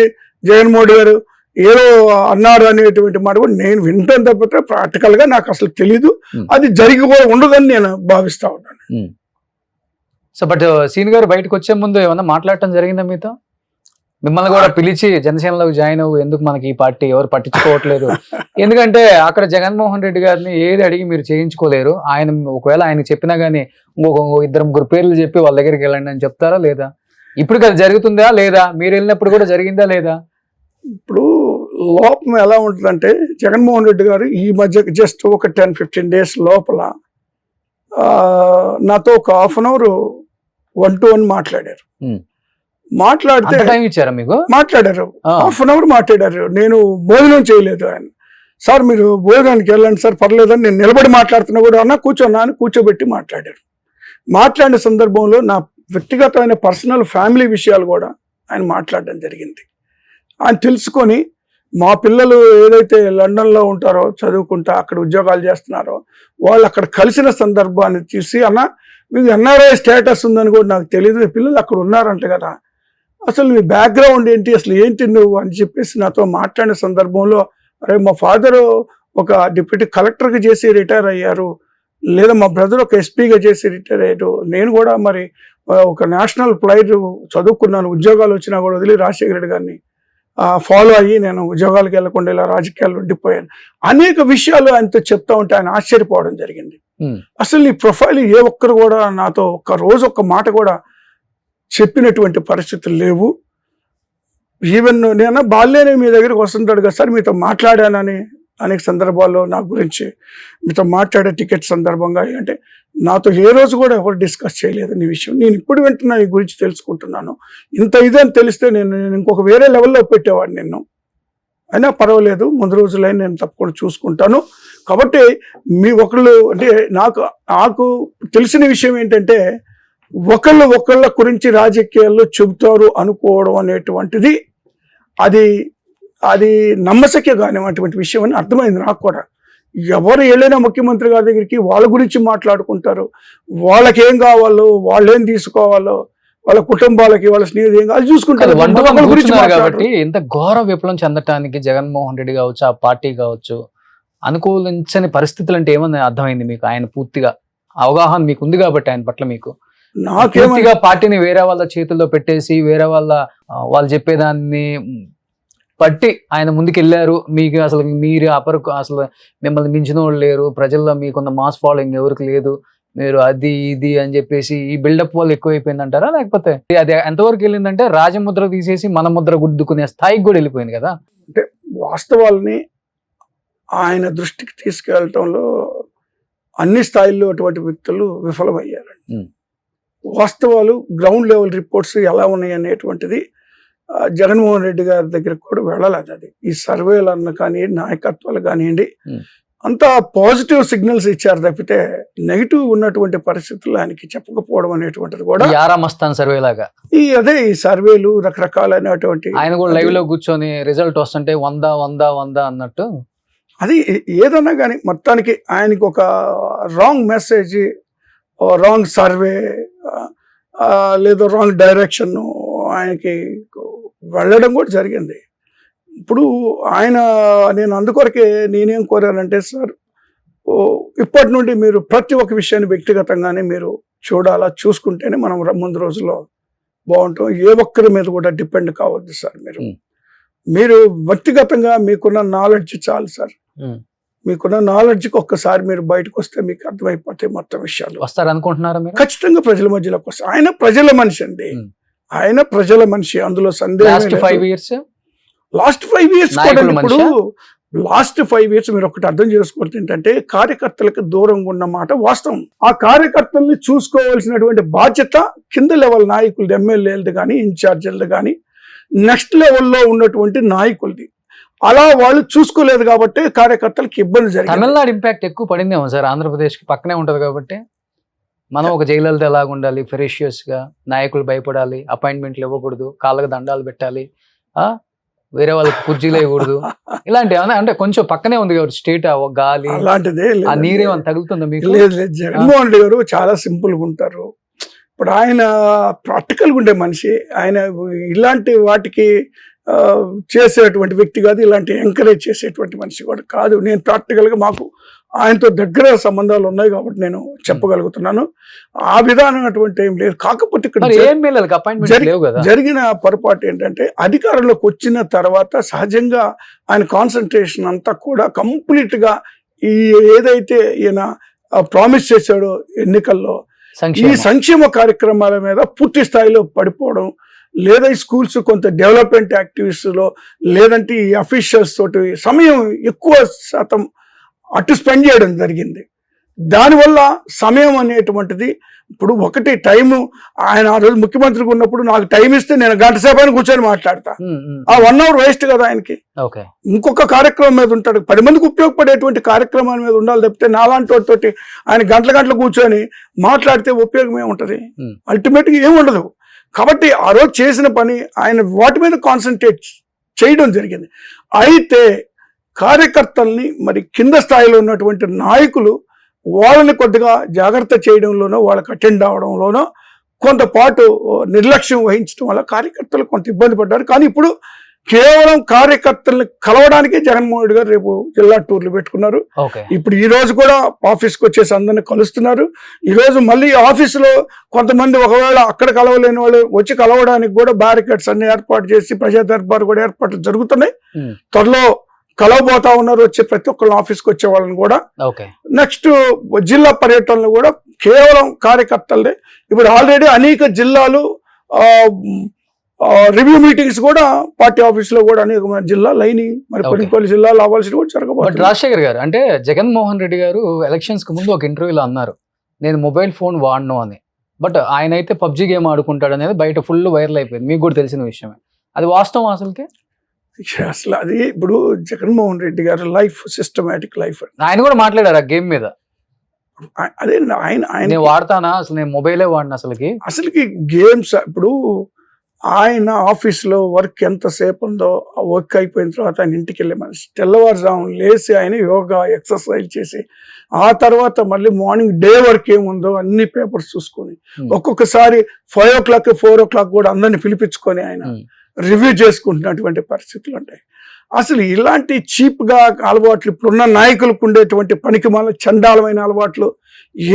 జగన్మోహన్ రెడ్డి గారు ఏదో అన్నారు అనేటువంటి మాట కూడా నేను వింటాను తప్పితే ప్రాక్టికల్ గా నాకు అసలు తెలీదు, అది జరిగి కూడా ఉండదని నేను భావిస్తా ఉన్నాను. సో బట్ సీన్ గారు బయటకు వచ్చే ముందు ఏమన్నా మాట్లాడటం జరిగిందా మీతో? మిమ్మల్ని కూడా పిలిచి జనసేనలోకి జాయిన్ అవ్వు, ఎందుకు మనకి ఈ పార్టీ ఎవరు పట్టించుకోవట్లేదు, ఎందుకంటే అక్కడ జగన్మోహన్ రెడ్డి గారిని ఏది అడిగి మీరు చేయించుకోలేరు, ఆయన ఒకవేళ ఆయన చెప్పినా గానీ ఇద్దరు ముగ్గురు పేర్లు చెప్పి వాళ్ళ దగ్గరికి వెళ్ళండి అని చెప్తారా లేదా? ఇప్పుడు కదా జరుగుతుందా లేదా? మీరు వెళ్ళినప్పుడు కూడా జరిగిందా లేదా? ఇప్పుడు లోపం ఎలా ఉంటుందంటే జగన్మోహన్ రెడ్డి గారు ఈ మధ్య జస్ట్ ఒక 10-15 days లోపల నాతో ఒక 1/2 hour 1-to-1 మాట్లాడారు. మాట్లాడితే ఇచ్చారా మీకు? మాట్లాడారు, 1/2 hour మాట్లాడారు. నేను భోజనం చేయలేదు. ఆయన సార్ మీరు భోజనానికి వెళ్ళండి సార్ పర్లేదని నేను నిలబడి మాట్లాడుతున్నా కూడా అన్న కూర్చోన్నా అని కూర్చోబెట్టి మాట్లాడారు. మాట్లాడిన సందర్భంలో నా వ్యక్తిగతమైన పర్సనల్ ఫ్యామిలీ విషయాలు కూడా ఆయన మాట్లాడడం జరిగింది. ఆయన తెలుసుకొని మా పిల్లలు ఏదైతే లండన్లో ఉంటారో చదువుకుంటా అక్కడ ఉద్యోగాలు చేస్తున్నారో వాళ్ళు అక్కడ కలిసిన సందర్భాన్ని చూసి అన్న మీకు ఎన్ఆర్ఐ స్టేటస్ ఉందని కూడా నాకు తెలియదు, మీ పిల్లలు అక్కడ ఉన్నారంట కదా, అసలు మీ బ్యాక్గ్రౌండ్ ఏంటి, అసలు ఏంటి నువ్వు అని చెప్పేసి నాతో మాట్లాడిన సందర్భంలో అరే మా ఫాదరు ఒక డిప్యూటీ కలెక్టర్గా చేసి రిటైర్ అయ్యారు, లేదా మా బ్రదర్ ఒక ఎస్పీగా చేసి రిటైర్ అయ్యారు, నేను కూడా మరి ఒక నేషనల్ ప్లేయర్ చదువుకున్నాను, ఉద్యోగాలు వచ్చినా కూడా వదిలి రాజశేఖర రెడ్డి గారిని ఫాలో అయ్యి నేను ఉద్యోగాలకు వెళ్లకుండా ఇలా రాజకీయాలు ఉండిపోయాను, అనేక విషయాలు ఆయనతో చెప్తా ఉంటే ఆయన ఆశ్చర్యపోవడం జరిగింది. అసలు ఈ ప్రొఫైల్ ఏ ఒక్కరు కూడా నాతో ఒక్క రోజు ఒక్క మాట కూడా చెప్పినటువంటి పరిస్థితులు లేవు. ఈవెన్ నేను బాల్యనే మీ దగ్గరికి వస్తుంటాడు కదా సార్ మీతో మాట్లాడానని అనేక సందర్భాల్లో నా గురించి మీతో మాట్లాడే టికెట్ సందర్భంగా అంటే నాతో ఏ రోజు కూడా ఎవరు డిస్కస్ చేయలేదు నీ విషయం, నేను ఇప్పుడు వెంటనే నీ గురించి తెలుసుకుంటున్నాను, ఇంత ఇదని తెలిస్తే నేను ఇంకొక వేరే లెవెల్లో పెట్టేవాడిని నిన్ను, అయినా పర్వాలేదు ముందు రోజులైనా నేను తప్పకుండా చూసుకుంటాను. కాబట్టి మీ ఒకళ్ళు అంటే నాకు తెలిసిన విషయం ఏంటంటే ఒకళ్ళ గురించి రాజకీయాల్లో చెబుతారు అనుకోవడం అనేటువంటిది అది నమ్మశక్యమైనటువంటి విషయం అని అర్థమైంది నాకు కూడా. ఎవరు వెళ్ళినా ముఖ్యమంత్రి గారి దగ్గరికి వాళ్ళ గురించి మాట్లాడుకుంటారు, వాళ్ళకేం కావాలో వాళ్ళేం తీసుకోవాలో వాళ్ళ కుటుంబాలకి వాళ్ళ స్నేహితులు ఏం కావాలి చూసుకుంటారు. కాబట్టి ఇంత ఘోర విప్లవం చెందటానికి జగన్మోహన్ రెడ్డి కావచ్చు ఆ పార్టీ కావచ్చు అనుకూలించని పరిస్థితులు అంటే ఏమన్నా అర్థమైంది మీకు? ఆయన పూర్తిగా అవగాహన మీకు ఉంది కాబట్టి ఆయన పట్ల మీకు పూర్తిగా పార్టీని వేరే వాళ్ళ చేతుల్లో పెట్టేసి వేరే వాళ్ళు చెప్పేదాన్ని పట్టి ఆయన ముందుకెళ్ళారు. మీకు అసలు మీరు అసలు మిమ్మల్ని మించిన వాళ్ళు లేరు, ప్రజల్లో మీకున్న మాస్ ఫాలోయింగ్ ఎవరికి లేదు, మీరు అది ఇది అని చెప్పేసి ఈ బిల్డప్ వల్ల ఎక్కువైపోయింది అంటారా? లేకపోతే అది ఎంతవరకు వెళ్ళిందంటే రాజముద్ర తీసేసి మన ముద్ర గుద్దుకునే స్థాయికి కూడా వెళ్ళిపోయింది కదా? అంటే వాస్తవాల్ని ఆయన దృష్టికి తీసుకెళ్లటంలో అన్ని స్థాయిల్లో అటువంటి వ్యక్తులు విఫలమయ్యారండి. వాస్తవాలు గ్రౌండ్ లెవెల్ రిపోర్ట్స్ ఎలా ఉన్నాయి అనేటువంటిది జగన్మోహన్ రెడ్డి గారి దగ్గర కూడా వెళ్ళలేదు. అది ఈ సర్వేలు అన్న కానీ నాయకత్వాలు కానివ్వండి అంతా పాజిటివ్ సిగ్నల్స్ ఇచ్చారు తప్పితే నెగిటివ్ ఉన్నటువంటి పరిస్థితులు ఆయనకి చెప్పకపోవడం అనేటువంటిది కూడా సర్వే లాగా ఈ సర్వేలు రకరకాలైనటువంటి ఆయన కూడా లైవ్ లో కూర్చొని రిజల్ట్ వస్తుంటే 100 అన్నట్టు అది ఏదన్నా కానీ మొత్తానికి ఆయనకి ఒక రాంగ్ మెసేజ్, రాంగ్ సర్వే లేదా రాంగ్ డైరెక్షన్ ఆయనకి వెళ్ళడం కూడా జరిగింది. ఇప్పుడు నేను అందుకొరకే నేనేం కోరానంటే సార్ ఇప్పటి నుండి మీరు ప్రతి ఒక్క విషయాన్ని వ్యక్తిగతంగానే మీరు చూసుకుంటేనే మనం ముందు రోజుల్లో బాగుంటాం. ఏ ఒక్కరి మీద కూడా డిపెండ్ కావద్దు సార్. మీరు వ్యక్తిగతంగా మీకున్న నాలెడ్జ్ చాలు సార్. మీకున్న నాలెడ్జ్కి ఒక్కసారి మీరు బయటకు వస్తే మీకు అర్థమైపోతాయి మొత్తం విషయాలు. వస్తారు అనుకుంటున్నారా? ఖచ్చితంగా ప్రజల మధ్యలోకి వస్తారు. ఆయన ప్రజల మనిషి అండి, ఆయన ప్రజల మనిషి, అందులో సందేహం. 5 years లాస్ట్ 5 years కూడా నాయకుల ఇప్పుడు మనిషా? లాస్ట్ 5 years మీరు ఒకటి అర్థం చేసుకోవాలి ఏంటంటే కార్యకర్తలకు దూరంగా ఉన్న మాట వాస్తవం. ఆ కార్యకర్తల్ని చూసుకోవాల్సినటువంటి బాధ్యత కింద లెవెల్ నాయకులది, ఎమ్మెల్యేలది కానీ ఇన్ఛార్జీలది కానీ నెక్స్ట్ లెవెల్లో ఉన్నటువంటి నాయకులది. అలా వాళ్ళు చూసుకోలేదు కాబట్టి కార్యకర్తలకు ఇబ్బంది జరిగింది. తమిళనాడు ఇంపాక్ట్ ఎక్కువ పడిందేమో సార్, ఆంధ్రప్రదేశ్ కి పక్కనే ఉంటది కాబట్టి. మనం ఒక జైలలతో ఎలాగ ఉండాలి, ఫెరిషియస్ గా, నాయకులు భయపడాలి, అపాయింట్మెంట్లు ఇవ్వకూడదు, కాళ్ళకు దండాలు పెట్టాలి, వేరే వాళ్ళకి కుర్చీలు వేయకూడదు, ఇలాంటి ఏమన్నా అంటే కొంచెం పక్కనే ఉంది కాబట్టి స్టేట్ గాలి అలాంటిదే ఆ నీరేమన్నా తగులుతుందా మీకు? లేదు. జగన్మోహన్ రెడ్డి గారు చాలా సింపుల్ గా ఉంటారు. ఇప్పుడు ఆయన ప్రాక్టికల్ గా ఉండే మనిషి. ఆయన ఇలాంటి వాటికి చేసేటువంటి వ్యక్తి కాదు, ఇలాంటి ఎంకరేజ్ చేసేటువంటి మనిషి కూడా కాదు. నేను ప్రాక్టికల్ గా మాకు ఆయనతో దగ్గర సంబంధాలు ఉన్నాయి కాబట్టి నేను చెప్పగలుగుతున్నాను. ఆ విధానం అటువంటి ఏం లేదు. కాకపోతే ఇక్కడ జరిగిన పొరపాటు ఏంటంటే అధికారంలోకి వచ్చిన తర్వాత సహజంగా ఆయన కాన్సన్ట్రేషన్ అంతా కూడా కంప్లీట్ గా ఈ ఏదైతే ఈయన ప్రామిస్ చేశాడో ఎన్నికల్లో ఈ సంక్షేమ కార్యక్రమాల మీద పూర్తి స్థాయిలో పడిపోవడం, లేదా ఈ స్కూల్స్ కొంత డెవలప్మెంట్ యాక్టివిటీస్ లో, లేదంటే ఈ అఫీషియల్స్ తోటి సమయం ఎక్కువ శాతం అటు స్పెండ్ చేయడం జరిగింది. దానివల్ల సమయం అనేటువంటిది ఇప్పుడు ఒకటి టైము, ఆయన ఆ రోజు ముఖ్యమంత్రిగా ఉన్నప్పుడు నాకు టైం ఇస్తే నేను గంట సేపు అని కూర్చొని మాట్లాడతా, ఆ 1 hour వేస్ట్ కదా ఆయనకి. ఇంకొక కార్యక్రమం మీద ఉంటాడు, 10 మందికి ఉపయోగపడేటువంటి కార్యక్రమాల మీద ఉండాలి తప్పితే నాలాంటి వాటితోటి ఆయన గంటల కూర్చొని మాట్లాడితే ఉపయోగం ఏముంటది? అల్టిమేట్గా ఏముండదు. కాబట్టి ఆ రోజు చేసిన పని ఆయన వాటి మీద కాన్సన్ట్రేట్ చేయడం జరిగింది. అయితే కార్యకర్తల్ని మరి కింద స్థాయిలో ఉన్నటువంటి నాయకులు వాళ్ళని కొద్దిగా జాగ్రత్త చేయడంలోనో, వాళ్ళకి అటెండ్ అవడంలోనో కొంతపాటు నిర్లక్ష్యం వహించడం వల్ల కార్యకర్తలు కొంత ఇబ్బంది పడ్డారు. కానీ ఇప్పుడు కేవలం కార్యకర్తల్ని కలవడానికే జగన్మోహన్ రెడ్డి గారు రేపు జిల్లా టూర్లు పెట్టుకున్నారు. ఇప్పుడు ఈ రోజు కూడా ఆఫీస్కి వచ్చేసి అందరిని కలుస్తున్నారు. ఈ రోజు మళ్ళీ ఆఫీసులో కొంతమంది ఒకవేళ అక్కడ కలవలేని వాళ్ళు వచ్చి కలవడానికి కూడా బ్యారికేడ్స్ అన్ని ఏర్పాటు చేసి ప్రజా దర్బార్ కూడా ఏర్పాట్లు జరుగుతున్నాయి. త్వరలో కలవబోతా ఉన్నారు వచ్చి ప్రతి ఒక్కళ్ళు ఆఫీస్కి వచ్చే వాళ్ళని కూడా. నెక్స్ట్ జిల్లా పర్యటనలు కూడా కేవలం కార్యకర్తలే. ఇప్పుడు ఆల్రెడీ అనేక జిల్లాలు రివ్యూ మీటింగ్స్ కూడా పార్టీ ఆఫీస్ లో కూడా అనేక జిల్లా లైనింగ్ మరి కొన్ని జిల్లాలు అవ్వాల్సి కూడా జరగబోతుంది. రాజశేఖర్ గారు అంటే జగన్మోహన్ రెడ్డి గారు ఎలక్షన్స్ కి ముందు ఒక ఇంటర్వ్యూలో అన్నారు, నేను మొబైల్ ఫోన్ వాడను అని. బట్ ఆయన అయితే పబ్జీ గేమ్ ఆడుకుంటాడు అనేది బయట ఫుల్ వైరల్ అయిపోయింది, మీకు కూడా తెలిసిన విషయమే. అది వాస్తవం అసలుకి? అసలు అది ఇప్పుడు జగన్మోహన్ రెడ్డి గారు లైఫ్ సిస్టమేటిక్ లైఫ్. ఆయన కూడా మాట్లాడారు ఆ గేమ్ మీద. అదే ఆయన వాడతానా అసలు, నేను మొబైలే వాడిన అసలుకి గేమ్స్. ఇప్పుడు ఆయన ఆఫీస్లో వర్క్ ఎంతసేపు ఉందో ఆ వర్క్ అయిపోయిన తర్వాత ఆయన ఇంటికి వెళ్ళే మనిషి. తెల్లవారుజాము లేచి ఆయన యోగా ఎక్సర్సైజ్ చేసి ఆ తర్వాత మళ్ళీ మార్నింగ్ డే వర్క్ ఏముందో అన్ని పేపర్స్ చూసుకొని ఒక్కొక్కసారి 5 o'clock 4 o'clock కూడా అందరిని పిలిపించుకొని ఆయన రివ్యూ చేసుకుంటున్నటువంటి పరిస్థితులు ఉంటాయి. అసలు ఇలాంటి చీప్గా అలవాట్లు ఇప్పుడున్న నాయకులకు ఉండేటువంటి పనికిమాల చండాలమైన అలవాట్లు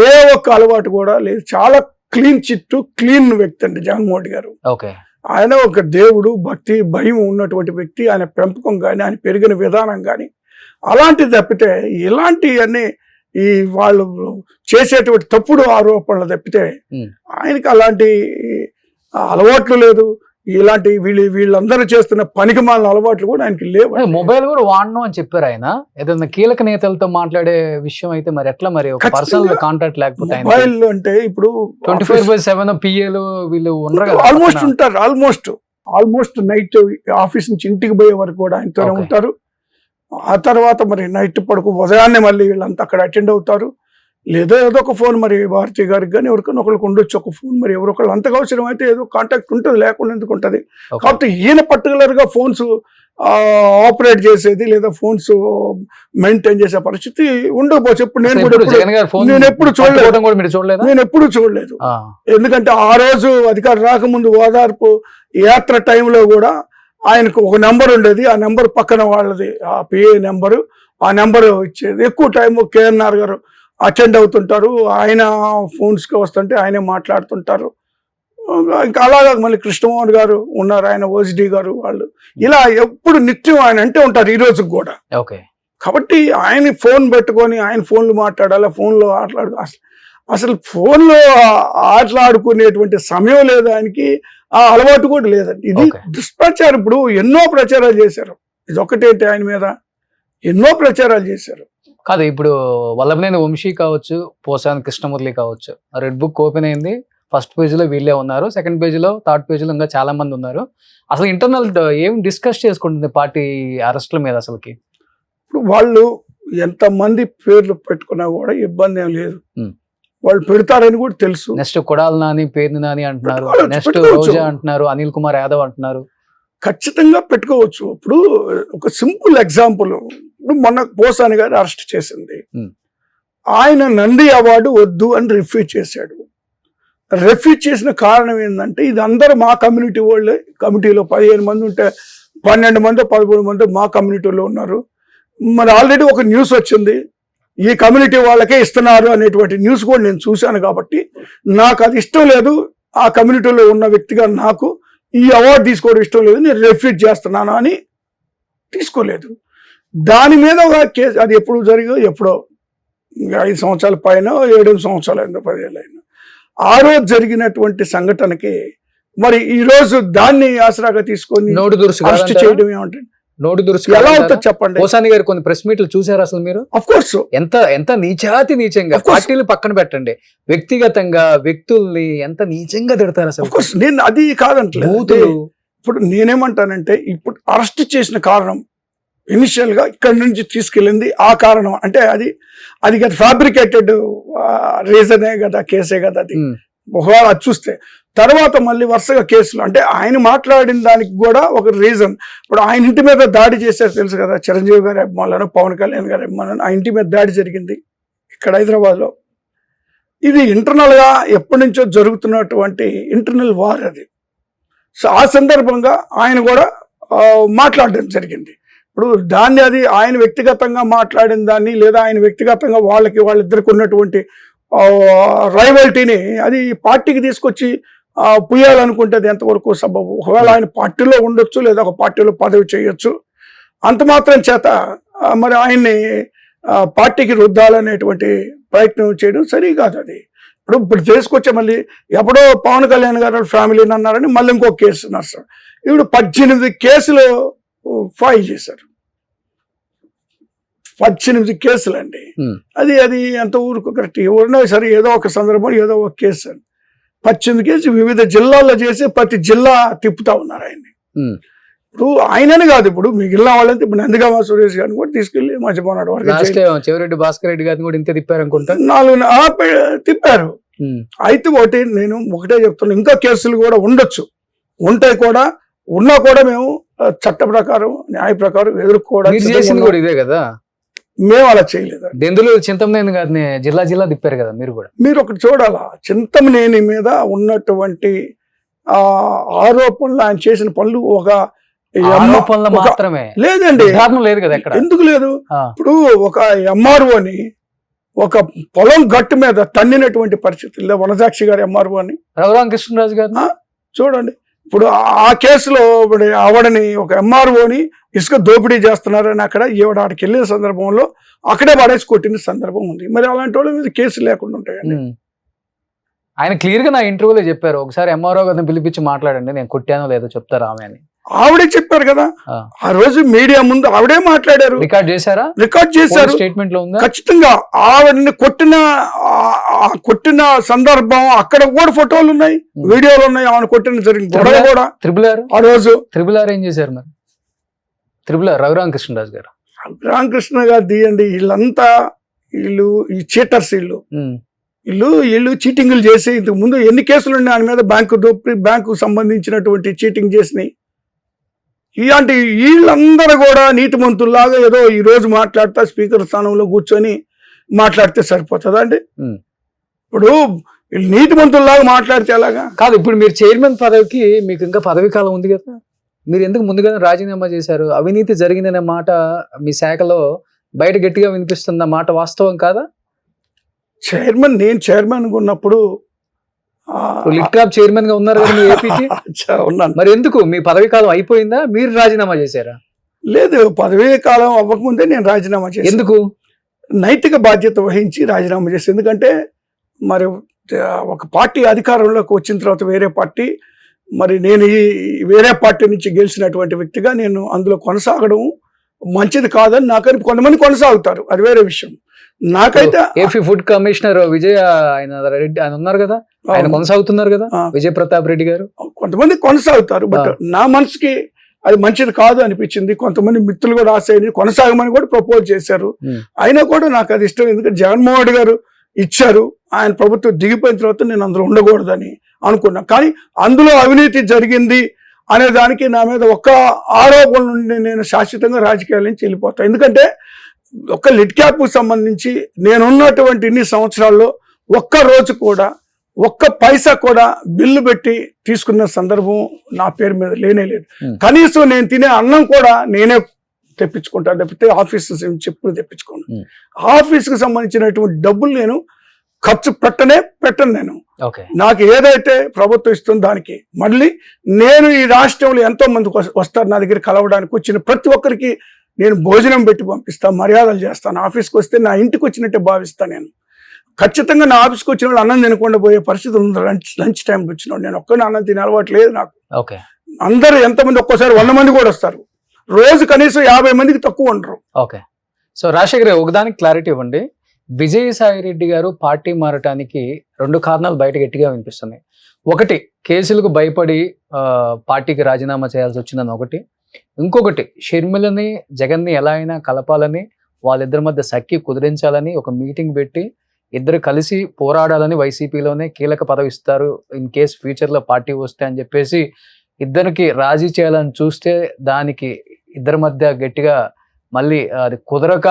ఏ ఒక్క అలవాటు కూడా లేదు. చాలా క్లీన్ చిట్టు క్లీన్ వ్యక్తి అండి జగన్మోహన్ రెడ్డి గారు. ఆయన ఒక దేవుడు భక్తి భయం ఉన్నటువంటి వ్యక్తి. ఆయన పెంపకం కానీ ఆయన పెరిగిన విధానం కానీ అలాంటిది తప్పితే ఇలాంటి అన్ని ఈ వాళ్ళు చేసేటువంటి తప్పుడు ఆరోపణలు తప్పితే ఆయనకి అలాంటి అలవాట్లు లేదు. ఇలాంటి వీళ్ళందరూ చేస్తున్న పనికిమాలిన అలవాట్లు కూడా ఆయనకి లేవు. మొబైల్ కూడా వాడను అని చెప్పారు ఆయన. ఏదైనా కీలక నేతలతో మాట్లాడే విషయం అయితే మరి ఎట్లా, మరి పర్సనల్ కాంటాక్ట్ లేకపోతే మొబైల్ అంటే ఇప్పుడు 24/7 పిఏలు వీళ్ళు ఆల్మోస్ట్ ఉంటారు. ఆల్మోస్ట్ నైట్ ఆఫీస్ నుంచి ఇంటికి పోయే వరకు కూడా ఆయనతోనే ఉంటారు. ఆ తర్వాత మరి నైట్ పడుకు ఉదయాన్నే మళ్ళీ వీళ్ళంతా అక్కడ అటెండ్ అవుతారు. లేదా ఏదో ఒక ఫోన్ మరి భారతి గారికి కానీ ఎవరికైనా ఒకరికి ఉండొచ్చు ఒక ఫోన్. మరి ఎవరొకళ్ళు అంతగా అవసరం అయితే ఏదో కాంటాక్ట్ ఉంటుంది, లేకుండా ఎందుకు ఉంటుంది. కాబట్టి ఈయన పర్టికులర్గా ఫోన్స్ ఆపరేట్ చేసేది లేదా ఫోన్స్ మెయింటైన్ చేసే పరిస్థితి ఉండకపోవచ్చు. ఇప్పుడు నేను ఎప్పుడు చూడలేదు. ఎందుకంటే ఆ రోజు అధికారం రాకముందు ఓదార్పు యాత్ర టైంలో కూడా ఆయనకు ఒక నెంబర్ ఉండేది. ఆ నెంబర్ పక్కన వాళ్ళది ఆ పిఏ నెంబరు, ఆ నెంబర్ ఇచ్చేది. ఎక్కువ టైం కేఎన్ఆర్ గారు అటెండ్ అవుతుంటారు. ఆయన ఫోన్స్కి వస్తుంటే ఆయనే మాట్లాడుతుంటారు. ఇంకా అలాగా మళ్ళీ కృష్ణమోహన్ గారు ఉన్నారు, ఆయన ఓజిడి గారు, వాళ్ళు ఇలా ఎప్పుడు నిత్యం ఆయన అంటే ఉంటారు ఈ రోజుకి కూడా. కాబట్టి ఆయన ఫోన్ పెట్టుకొని ఆయన ఫోన్లు మాట్లాడాలి, ఫోన్లో మాట్లాడు. అసలు ఫోన్లో ఆటలాడుకునేటువంటి సమయం లేదు ఆయనకి, ఆ అలవాటు కూడా లేదండి. ఇది Okay. దుష్ప్రచారం. ఇప్పుడు ఎన్నో ప్రచారాలు చేశారు, ఇది ఒకటేంటి ఆయన మీద ఎన్నో ప్రచారాలు చేశారు. కాదు ఇప్పుడు వల్లభనేని వంశీ కావచ్చు, పోసాని కృష్ణమురళి కావచ్చు, రెడ్ బుక్ ఓపెన్ అయింది, ఫస్ట్ పేజీలో వీళ్ళే ఉన్నారు, సెకండ్ పేజీలో, థర్డ్ పేజీలో ఇంకా చాలా మంది ఉన్నారు. అసలు ఇంటర్నల్ ఏం డిస్కస్ చేసుకుంటుంది పార్టీ అరెస్టుల మీద అసలుకి? ఇప్పుడు వాళ్ళు ఎంతమంది పేర్లు పెట్టుకున్నా కూడా ఇబ్బంది ఏం లేదు, Hmm. వాళ్ళు పెడతారని కూడా తెలుసు. నెక్స్ట్ కొడాల నాని, పేర్ని నాని అంటున్నారు, పెట్టుకోవచ్చు, నెక్స్ట్ పెట్టుకోవచ్చు. రోజా అంటున్నారు, అనిల్ కుమార్ యాదవ్ అంటున్నారు. ఖచ్చితంగా పెట్టుకోవచ్చు. ఇప్పుడు ఒక సింపుల్ ఎగ్జాంపుల్, ఇప్పుడు మొన్న పోసాని గారు అరెస్ట్ చేసింది, Hmm. ఆయన నంది అవార్డు వద్దు అని రిఫ్యూజ్ చేశాడు. రిఫ్యూజ్ చేసిన కారణం ఏంటంటే, ఇది అందరూ మా కమ్యూనిటీ వాళ్ళే, కమిటీలో 15 మంది ఉంటే 12 మంది 13 మంది మా కమ్యూనిటీలో ఉన్నారు. మరి ఆల్రెడీ ఒక న్యూస్ వచ్చింది, ఈ కమ్యూనిటీ వాళ్ళకే ఇస్తున్నారు అనేటువంటి న్యూస్ కూడా నేను చూశాను. కాబట్టి నాకు అది ఇష్టం లేదు, ఆ కమ్యూనిటీలో ఉన్న వ్యక్తిగా నాకు ఈ అవార్డు తీసుకోవడం ఇష్టం లేదు, నేను రిఫ్యూజ్ చేస్తున్నాను అని తీసుకోలేదు. దాని మీద ఒక కేసు, అది ఎప్పుడు జరిగిందో, ఎప్పుడో 5 సంవత్సరాల పైన 7 సంవత్సరాలు అయిందో 10 ఏళ్ళు అయినా, ఆ రోజు జరిగినటువంటి సంఘటనకి మరి ఈ రోజు దాన్ని ఆసరాగా తీసుకొని నోటు దురుసు అరెస్ట్ కాదంటారా? చేయడం ఏమంటే నోటు దురుసు ఎలా కాదంటారా? అవుతుంది చెప్పండి. పోసాని గారు కొన్ని ప్రెస్ మీట్లు చూసారు అసలు మీరు? అఫ్ కోర్స్ ఎంత ఎంత నీచాతిగా, Of course. పార్టీలు పక్కన పెట్టండి, వ్యక్తిగతంగా వ్యక్తుల్ని ఎంత నీచంగా తిడతారు అసలు. అఫ్ కోర్స్ నేను అది కాదంటలేదు. బూతులు. ఇప్పుడు నేనేమంటానంటే, ఇప్పుడు అరెస్ట్ చేసిన కారణం ఇనిషియల్ గా ఇక్కడి నుంచి తీసుకెళ్ళింది ఆ కారణం అంటే అది కదా ఫ్యాబ్రికేటెడ్ రీజనే కదా, కేసే కదా అది. ఉమ్, ఒకవేళ అది చూస్తే తర్వాత మళ్ళీ వరుసగా కేసులు, అంటే ఆయన మాట్లాడిన దానికి కూడా ఒక రీజన్. ఇప్పుడు ఆయన ఇంటి మీద దాడి చేశారు తెలుసు కదా, చిరంజీవి గారి అభిమానులను, పవన్ కళ్యాణ్ గారి అభిమానులను, ఆ ఇంటి మీద దాడి జరిగింది ఇక్కడ హైదరాబాద్లో. ఇది ఇంటర్నల్ గా ఎప్పటి నుంచో జరుగుతున్నటువంటి ఇంటర్నల్ వార్ అది. సో ఆ సందర్భంగా ఆయన కూడా మాట్లాడడం జరిగింది. ఇప్పుడు దాన్ని అది ఆయన వ్యక్తిగతంగా మాట్లాడిన దాన్ని, లేదా ఆయన వ్యక్తిగతంగా వాళ్ళిద్దరికి ఉన్నటువంటి రైవల్టీని అది పార్టీకి తీసుకొచ్చి పుయ్యాలనుకుంటే అది ఎంతవరకు సబబు? ఒకవేళ ఆయన పార్టీలో ఉండొచ్చు, లేదా ఒక పార్టీలో పదవి చేయొచ్చు, అంత మాత్రం చేత మరి ఆయన్ని పార్టీకి రుద్దాలనేటువంటి ప్రయత్నం చేయడం సరి కాదు. అది ఇప్పుడు తీసుకొచ్చే మళ్ళీ ఎప్పుడో పవన్ కళ్యాణ్ గారు ఫ్యామిలీని అన్నారని మళ్ళీ ఇంకో కేసు నడుస్తారు. ఇప్పుడు 18 కేసులు ఫైల్ చేశారు, 18 కేసులు అండి. ఉమ్, అది ఎంత ఊరుకు కరెక్ట్? ఎవరైనా సరే ఏదో ఒక సందర్భం ఏదో ఒక కేసు అని 18 కేసు వివిధ జిల్లాల్లో చేసి ప్రతి జిల్లా తిప్పుతా ఉన్నారు ఆయన్ని. ఉమ్. ఇప్పుడు ఆయననే కాదు, ఇప్పుడు మిగిలిన వాళ్ళంతా, ఇప్పుడు నందిగామ సురేష్ గారిని కూడా తీసుకెళ్లి మధ్యపోనాడు వరకు లాస్ట్ చెవిరెడ్డి భాస్కర్ రెడ్డి గారిని కూడా ఇంతే తిప్పారు అనుకుంటా. 4 తిప్పారు. ఉమ్, అయితే నేను ఒకటే చెప్తున్నా, ఇంకా కేసులు కూడా ఉండొచ్చు, ఉంటాయి కూడా, ఉన్నా కూడా మేము చట్ట ప్రకారం, న్యాయ ప్రకారం మీరు ఎదుర్కోవడానికి చేసింది కూడా ఇదే కదా. మేము అలా చేయలేదు. దెందులు చింతమనేని గారిని జిల్లా తిప్పారు కదా మీరు కూడా. మీరు ఒకటి చూడాలా, చింతమనేని మీద ఉన్నటువంటి ఆరోపణలు, ఆయన చేసిన పనులు ఒక ఆరోపణలు మాత్రమే లేదండి, నిర్ధారణ లేదు కదా ఎక్కడ. ఎందుకు లేదు? ఆ, ఇప్పుడు ఒక ఎంఆర్ఓని ఒక పొలం గట్టు మీద తన్నినటువంటి పరిస్థితుల్లో, వనజాక్షి గారి ఎంఆర్ఓ అని రఘురామకృష్ణరాజు గారు చూడండి. ఇప్పుడు ఆ కేసులో ఆవిడని, ఒక ఎంఆర్ఓని ఇసుక దోపిడీ చేస్తున్నారని అక్కడ ఈవిడ ఆడికి వెళ్ళిన సందర్భంలో అక్కడే పడేసి కొట్టిన సందర్భం ఉంది. మరి అలాంటి వాళ్ళ మీద కేసులు లేకుండా ఉంటాయండి. ఉమ్. ఆయన క్లియర్ గా నా ఇంటర్వ్యూలో చెప్పారు, ఒకసారి ఎంఆర్ఓ గారిని పిలిపించి మాట్లాడండి, నేను కొట్టానో లేదో చెప్తారా ఆమె అని. ఆవిడే చెప్పారు కదా, ఆ. ఆ రోజు మీడియా ముందు ఆవిడే మాట్లాడారు, రికార్డ్ చేశారా? రికార్డ్ చేశారు. స్టేట్మెంట్ లో ఉందా? ఖచ్చితంగా ఆవిడని కొట్టిన సందర్భం అక్కడ కూడా ఫోటోలు ఉన్నాయి, వీడియోలు ఉన్నాయి, ఆమెను కొట్టిన జరిగిన గొడవ కూడా త్రిబుల్ ఆ రోజు. ఆర్ ఏం చేశారు మరి? రఘురామకృష్ణరాజు గారు, రామకృష్ణ గారు తీయండి, వీళ్ళంతా ఈ చీటర్స్, ఉమ్, వీళ్ళు చీటింగ్లు చేసి ఇంతకు ముందు ఎన్ని కేసులు ఉన్నాయి ఆయన మీద, బ్యాంకు సంబంధించినటువంటి చీటింగ్ చేసినాయి. ఇలాంటి వీళ్ళందరూ కూడా నీతిమంతుల్లాగా ఏదో ఈ రోజు మాట్లాడతా స్పీకర్ స్థానంలో కూర్చొని మాట్లాడితే సరిపోతుందా అండి? ఉమ్. ఇప్పుడు వీళ్ళు నీతిమంతుల్లాగా మాట్లాడితే ఎలాగా? కాదు, ఇప్పుడు మీరు చైర్మన్ పదవికి మీకు ఇంకా పదవి కాలం ఉంది కదా, మీరు ఎందుకు ముందుగానే రాజీనామా చేశారు? అవినీతి జరిగిందనే మాట మీ శాఖలో బయట గట్టిగా వినిపిస్తున్న మాట వాస్తవం కాదా? నేను చైర్మన్ ఉన్నప్పుడు లిట్ క్రాప్ చైర్మన్ గా ఉన్నారు కదా మీ ఏపీకి. ఉన్నాను. మరి ఎందుకు మీ పదవి కాలం అయిపోయిందా, మీరు రాజీనామా చేశారా? లేదు, పదవీ కాలం అవ్వకముందే నేను రాజీనామా చేశాను. ఎందుకు? నైతిక బాధ్యత వహించి రాజీనామా చేశాను. ఎందుకంటే మరి ఒక పార్టీ అధికారంలోకి వచ్చిన తర్వాత వేరే పార్టీ, మరి నేను ఈ వేరే పార్టీ నుంచి గెలిచినటువంటి వ్యక్తిగా నేను అందులో కొనసాగడం మంచిది కాదని నాకని కొంతమంది కొనసాగుతారు, అది వేరే విషయం. నాకైతే AP food commissioner Vijay Reddy ఆయన ఉన్నారు కదా, ఆయన కొనసాగుతున్నారు కదా, విజయ్ ప్రతాప్ రెడ్డి గారు. కొంతమంది కొనసాగుతారు, బట్ నా మనసుకి అది మంచిది కాదు అనిపించింది. కొంతమంది మిత్రులు కూడా ఆశని కొనసాగమని కూడా ప్రపోజ్ చేశారు. అయినా కూడా నాకు అది ఇష్టం, ఎందుకంటే జగన్మోహన్ రెడ్డి గారు ఇచ్చారు, ఆయన ప్రభుత్వం దిగిపోయిన తర్వాత నేను అందులో ఉండకూడదని అనుకున్నా. కానీ అందులో అవినీతి జరిగింది అనే దానికి నా మీద ఒక్క ఆరోపణ నుండి నేను శాశ్వతంగా రాజకీయాల నుంచి వెళ్ళిపోతాను. ఎందుకంటే ఒక్క లిట్ క్యాప్ సంబంధించి నేనున్నటువంటి ఇన్ని సంవత్సరాల్లో ఒక్క రోజు కూడా ఒక్క పైసా కూడా బిల్లు పెట్టి తీసుకున్న సందర్భం నా పేరు మీద లేనే లేదు. కనీసం నేను తినే అన్నం కూడా నేనే తెప్పించుకుంటాను తప్పితే ఆఫీస్ చెప్పులు తెప్పించుకోను. ఆఫీస్కి సంబంధించినటువంటి డబ్బులు నేను ఖర్చు పెట్టను నేను. నాకు ఏదైతే ప్రభుత్వం ఇస్తుందో దానికి. మళ్ళీ నేను ఈ రాష్ట్రంలో ఎంతో మంది వస్తారు నా దగ్గర కలవడానికి, వచ్చిన ప్రతి ఒక్కరికి నేను భోజనం పెట్టి పంపిస్తాను, మర్యాదలు చేస్తాను. ఆఫీస్కి వస్తే నా ఇంటికి వచ్చినట్టే భావిస్తాను నేను. ఖచ్చితంగా నా ఆఫీస్కి వచ్చిన వాళ్ళు అన్నం తినకుండా పోయే పరిస్థితి ఉంది. లంచ్ టైంకి వచ్చిన నేను ఒక్కరిని అన్నం తినే అలవాటు లేదు నాకు. అందరూ ఎంతమంది ఒక్కోసారి 100 మంది కూడా వస్తారు, రోజు కనీసం 50 మందికి తక్కువ ఉండరు. ఓకే. సో రాజశేఖర్ ఒకదానికి క్లారిటీ ఇవ్వండి. విజయసాయి రెడ్డి గారు పార్టీ మారటానికి 2 కారణాలు బయట గట్టిగా వినిపిస్తున్నాయి. ఒకటి, కేసులకు భయపడి పార్టీకి రాజీనామా చేయాల్సి వచ్చిందని ఒకటి. ఇంకొకటి, షర్మిలని జగన్ని ఎలా అయినా కలపాలని, వాళ్ళిద్దరి మధ్య సఖ్య కుదిరించాలని ఒక మీటింగ్ పెట్టి ఇద్దరు కలిసి పోరాడాలని, వైసీపీలోనే కీలక పదవి ఇస్తారు ఇన్ కేస్ ఫ్యూచర్లో పార్టీ వస్తే అని చెప్పేసి ఇద్దరికి రాజీ చేయాలని చూస్తే దానికి ఇద్దరి మధ్య గట్టిగా మళ్ళీ అది కుదరక,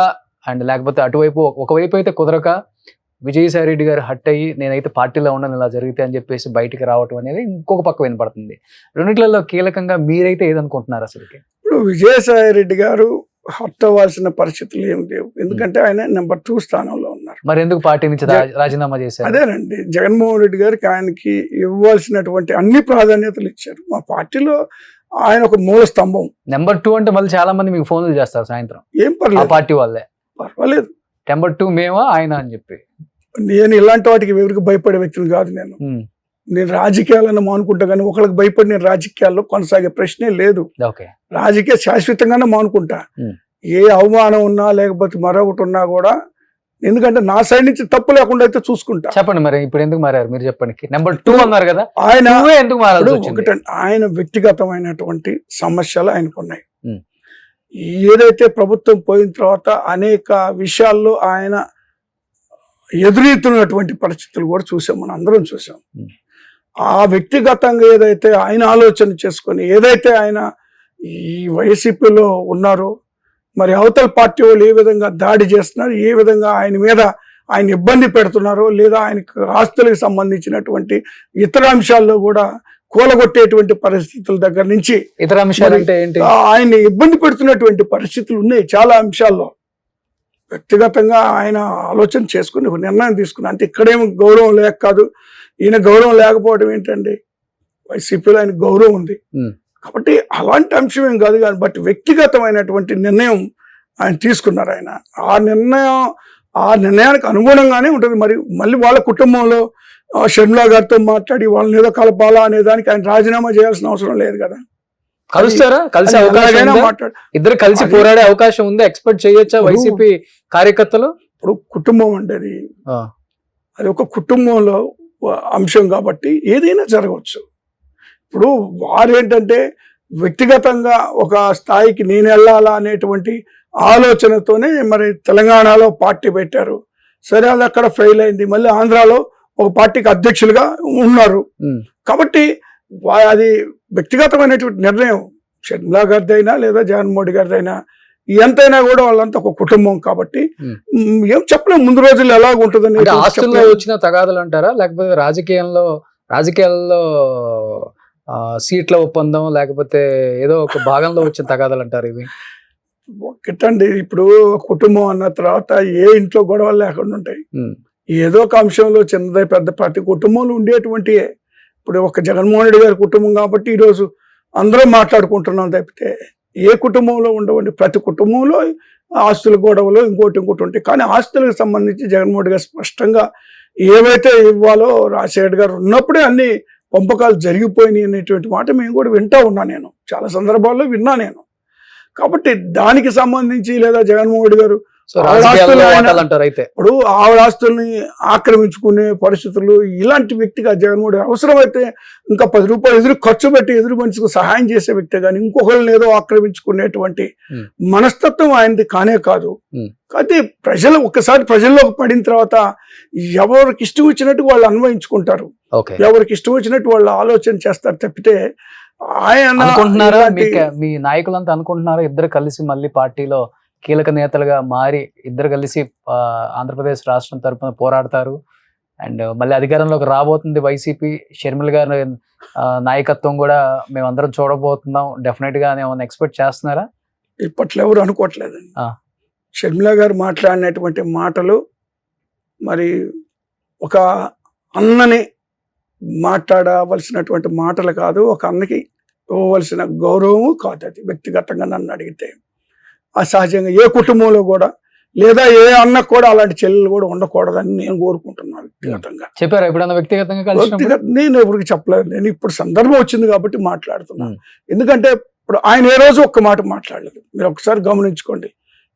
అండ్ లేకపోతే అటువైపు ఒకవైపు అయితే కుదరక విజయసాయి రెడ్డి గారు హట్ అయ్యి నేనైతే పార్టీలో ఉన్నాను ఇలా జరిగితే అని చెప్పేసి బయటికి రావటం అనేది ఇంకొక పక్క వినపడుతుంది. రెండిట్లలో కీలకంగా మీరైతే ఏదనుకుంటున్నారు అసలుకి? ఇప్పుడు విజయసాయి రెడ్డి గారు హట్ అవ్వాల్సిన పరిస్థితులు ఏం లేవు, ఎందుకంటే ఆయన నెంబర్ 2 స్థానంలో ఉన్నారు. మరి ఎందుకు పార్టీ నుంచి రాజీనామా చేశారు? అదేనండి, జగన్మోహన్ రెడ్డి గారికి ఆయనకి ఇవ్వాల్సినటువంటి అన్ని ప్రాధాన్యతలు ఇచ్చారు. మా పార్టీలో ఆయన ఒక మూల స్తంభం. నెంబర్ 2 అంటే మళ్ళీ చాలా మంది మీకు ఫోన్లు చేస్తారు సాయంత్రం, ఏం పర్లేదు, పార్టీ వాళ్ళే. పర్వాలేదు, నెంబర్ 2 మేమా ఆయన అని చెప్పి. నేను ఇలాంటి వాటికి ఎవరికి భయపడే వ్యక్తిని కాదు. నేను రాజకీయాలను మానుకుంటా, కానీ ఒకరికి భయపడి నేను రాజకీయాల్లో కొనసాగే ప్రశ్నే లేదు. రాజకీయ శాశ్వతంగానే మానుకుంటా. ఏ అవమానం ఉన్నా లేకపోతే మరొకటి ఉన్నా కూడా, ఎందుకంటే నా సైడ్ నుంచి తప్పు లేకుండా అయితే చూసుకుంటా. చెప్పండి మరి ఇప్పుడు ఎందుకు మారారు మీరు చెప్పండి. నెంబర్ 2 అన్నారు కదా, ఆయన ఎందుకు మారారు? ఒకటండి, ఆయన వ్యక్తిగతమైనటువంటి సమస్యలు ఆయనకున్నాయి. ఏదైతే ప్రభుత్వం పోయిన తర్వాత అనేక విషయాల్లో ఆయన ఎదురెత్తున్నటువంటి పరిస్థితులు కూడా చూసాం, మనం అందరం చూసాం. ఆ వ్యక్తిగతంగా ఏదైతే ఆయన ఆలోచన చేసుకొని ఏదైతే ఆయన ఈ వైసీపీలో ఉన్నారో, మరి అవతల పార్టీ వాళ్ళు ఏ విధంగా దాడి చేస్తున్నారు, ఏ విధంగా ఆయన మీద ఆయన ఇబ్బంది పెడుతున్నారో, లేదా ఆయనకు ఆస్తులకు సంబంధించినటువంటి ఇతర అంశాల్లో కూడా కూలగొట్టేటువంటి పరిస్థితుల దగ్గర నుంచి ఇతర అంశాలు అంటే ఏంటి, ఆయన్ని ఇబ్బంది పెడుతున్నటువంటి పరిస్థితులు ఉన్నాయి చాలా అంశాల్లో. వ్యక్తిగతంగా ఆయన ఆలోచన చేసుకుని ఒక నిర్ణయం తీసుకున్నా. అంటే ఇక్కడేమో గౌరవం లేక కాదు, ఈయన గౌరవం లేకపోవడం ఏంటండి, వైసీపీలో ఆయన గౌరవం ఉంది కాబట్టి అలాంటి అంశం ఏం కాదు. కానీ బట్ వ్యక్తిగతమైనటువంటి నిర్ణయం ఆయన తీసుకున్నారు. ఆయన ఆ నిర్ణయానికి అనుగుణంగానే ఉంటుంది. మరి మళ్ళీ వాళ్ళ కుటుంబంలో షర్మిలా గారితో మాట్లాడి వాళ్ళని ఏదో కలపాలా అనే దానికి ఆయన రాజీనామా చేయాల్సిన అవసరం లేదు కదా. కలుస్తారా? కలిసి ఇద్దరు కలిసి పోరాడే అవకాశం ఉందా? ఎక్స్పెక్ట్ చేయొచ్చా వైసీపీ కార్యకర్తలు? ఇప్పుడు కుటుంబం అంటే అది ఒక కుటుంబంలో అంశం కాబట్టి ఏదైనా జరగవచ్చు. ఇప్పుడు వారు ఏంటంటే వ్యక్తిగతంగా ఒక స్థాయికి నేను వెళ్ళాలా అనేటువంటి ఆలోచనతోనే మరి తెలంగాణలో పార్టీ పెట్టారు. సరే, అది అక్కడ ఫెయిల్ అయింది. మళ్ళీ ఆంధ్రాలో ఒక పార్టీకి అధ్యక్షులుగా ఉన్నారు. కాబట్టి అది వ్యక్తిగతమైనటువంటి నిర్ణయం, షర్మిలా గారిదైనా లేదా జగన్మోహన్ గారిదైనా, ఎంతైనా కూడా వాళ్ళంతా ఒక కుటుంబం కాబట్టి ఏం చెప్పలేం ముందు రోజుల్లో ఎలాగ ఉంటుందని. ఆస్తుల్లో వచ్చిన తగాదాలు అంటారా, లేకపోతే రాజకీయాల్లో సీట్ల ఒప్పందం, లేకపోతే ఏదో ఒక భాగంలో వచ్చిన తగాదాలు అంటారు ఇవి? ఒకటండి, ఇప్పుడు కుటుంబం అన్న తర్వాత ఏ ఇంట్లో గొడవలు లేకుండా ఉంటాయి. ఏదో ఒక అంశంలో చిన్నదే పెద్ద ప్రతి కుటుంబంలో ఉండేటువంటివే. ఇప్పుడు ఒక జగన్మోహన్ రెడ్డి గారి కుటుంబం కాబట్టి ఈరోజు అందరం మాట్లాడుకుంటున్నాం తప్పితే ఏ కుటుంబంలో ఉండవండి. ప్రతి కుటుంబంలో ఆస్తుల గొడవలు ఇంకోటి ఉంటాయి. కానీ ఆస్తులకు సంబంధించి జగన్మోహన్ రెడ్డి గారు స్పష్టంగా ఏవైతే ఇవ్వాలో రాజశేఖర్ గారు ఉన్నప్పుడే అన్ని పంపకాలు జరిగిపోయినాయి అనేటువంటి మాట మేము కూడా వింటా ఉన్నా, నేను చాలా సందర్భాల్లో విన్నా నేను. కాబట్టి దానికి సంబంధించి లేదా జగన్మోహన్ రెడ్డి గారు సో రాజకీయాల్లో వాటాలు అంటారు అయితే. ఇప్పుడు ఆవిడ ఆస్తుల్ని ఆక్రమించుకునే పరిస్థితులు, ఇలాంటి వ్యక్తిగా జగన్మోహన్ రెడ్డి అవసరమైతే ఇంకా 10 రూపాయలు ఎదురు ఖర్చు పెట్టి ఎదురు మనిషికి సహాయం చేసే వ్యక్తి కానీ ఇంకొకరిని ఏదో ఆక్రమించుకునేటువంటి మనస్తత్వం ఆయనది కానే కాదు. అయితే ఒక్కసారి ప్రజల్లోకి పడిన తర్వాత ఎవరికి ఇష్టం వచ్చినట్టు వాళ్ళు అన్వయించుకుంటారు, ఎవరికి ఇష్టం వచ్చినట్టు వాళ్ళు ఆలోచన చేస్తారు తప్పితే ఆయన అనుకుంటున్నారా, మీ నాయకులంతా అనుకుంటున్నారా ఇద్దరు కలిసి మళ్ళీ పార్టీలో కీలక నేతలుగా మారి ఇద్దరు కలిసి ఆంధ్రప్రదేశ్ రాష్ట్రం తరఫున పోరాడతారు అండ్ మళ్ళీ అధికారంలోకి రాబోతుంది వైసీపీ, షర్మిల గారి నాయకత్వం కూడా మేమందరం చూడబోతున్నాం డెఫినెట్ గా ఏమైనా ఎక్స్పెక్ట్ చేస్తున్నారా? ఇప్పట్లో ఎవరు అనుకోవట్లేదండి. షర్మిల గారు మాట్లాడినటువంటి మాటలు మరి ఒక అన్నని మాట్లాడవలసినటువంటి మాటలు కాదు, ఒక అన్నకి ఇవ్వవలసిన గౌరవము కాదు. అది వ్యక్తిగతంగా నన్ను అడిగితే అసహజంగా ఏ కుటుంబంలో కూడా లేదా ఏ అన్నకు కూడా అలాంటి చెల్లెలు కూడా ఉండకూడదని నేను కోరుకుంటున్నాను వ్యక్తిగతంగా. చెప్పారా ఎప్పుడన్నా వ్యక్తిగతంగా? నేను ఎవరికి చెప్పలేదు, నేను ఇప్పుడు సందర్భం వచ్చింది కాబట్టి మాట్లాడుతున్నాను. ఎందుకంటే ఇప్పుడు ఆయన ఏ రోజు ఒక్క మాట మాట్లాడలేదు, మీరు ఒకసారి గమనించుకోండి.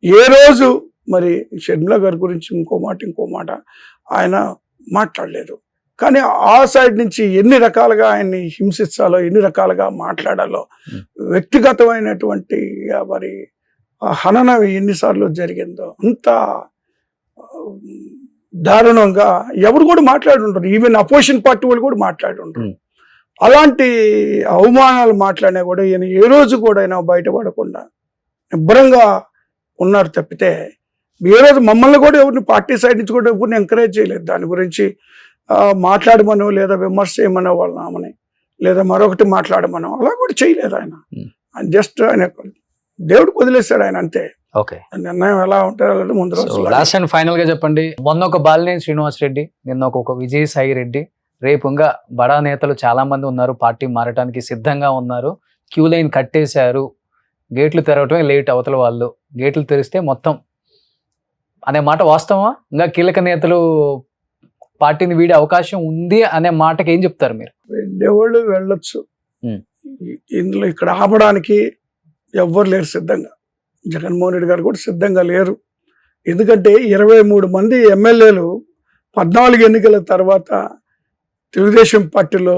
ఏ రోజు మరి షర్మిల గారి గురించి ఇంకో మాట ఆయన మాట్లాడలేదు. కానీ ఆ సైడ్ నుంచి ఎన్ని రకాలుగా ఆయన్ని హింసించాలో, ఎన్ని రకాలుగా మాట్లాడాలో, వ్యక్తిగతమైనటువంటి మరి హనన ఎన్నిసార్లు జరిగిందో అంత దారుణంగా ఎవరు కూడా మాట్లాడి ఉంటారు. ఈవెన్ అపోజిషన్ పార్టీ వాళ్ళు కూడా మాట్లాడి ఉంటారు. అలాంటి అవమానాలు మాట్లాడినా కూడా ఈయన ఏ రోజు కూడా అయినా బయటపడకుండా నిబ్బరంగా ఉన్నారు తప్పితే ఏ రోజు మమ్మల్ని కూడా ఎవరిని పార్టీ సైడ్ నుంచి కూడా ఎవరిని ఎంకరేజ్ చేయలేదు. దాని గురించి మాట్లాడమనో లేదా విమర్శ చేయమనో వాళ్ళ నామని లేదా మరొకటి మాట్లాడమనో అలా కూడా చేయలేదు ఆయన. జస్ట్ ఆయన దేవుడికి వదిలేశాడు ఆయన, అంతే. నిర్ణయం ఎలా ఉంటారో ముందు రోజు. లాస్ట్ అండ్ ఫైనల్ గా చెప్పండి, మొన్న ఒక బాలినేని శ్రీనివాస్ రెడ్డి, నిన్న ఒక విజయసాయి రెడ్డి, రేపు ఇంకా బడా నేతలు చాలా మంది ఉన్నారు, పార్టీ మారటానికి సిద్ధంగా ఉన్నారు, క్యూ లైన్ కట్టేశారు, గేట్లు తెరవటమే లేట్ అవతల వాళ్ళు, గేట్లు తెరిస్తే మొత్తం అనే మాట వాస్తవమా? ఇంకా కీలక నేతలు పార్టీని వీడే అవకాశం ఉంది అనే మాటకి ఏం చెప్తారు మీరు? వెళ్ళేవాళ్ళు వెళ్ళొచ్చు, ఇందులో ఇక్కడ ఆపడానికి ఎవ్వరు లేరు సిద్ధంగా. జగన్మోహన్ రెడ్డి గారు కూడా సిద్ధంగా లేరు. ఎందుకంటే 23 మంది ఎమ్మెల్యేలు 14 ఎన్నికల తర్వాత తెలుగుదేశం పార్టీలో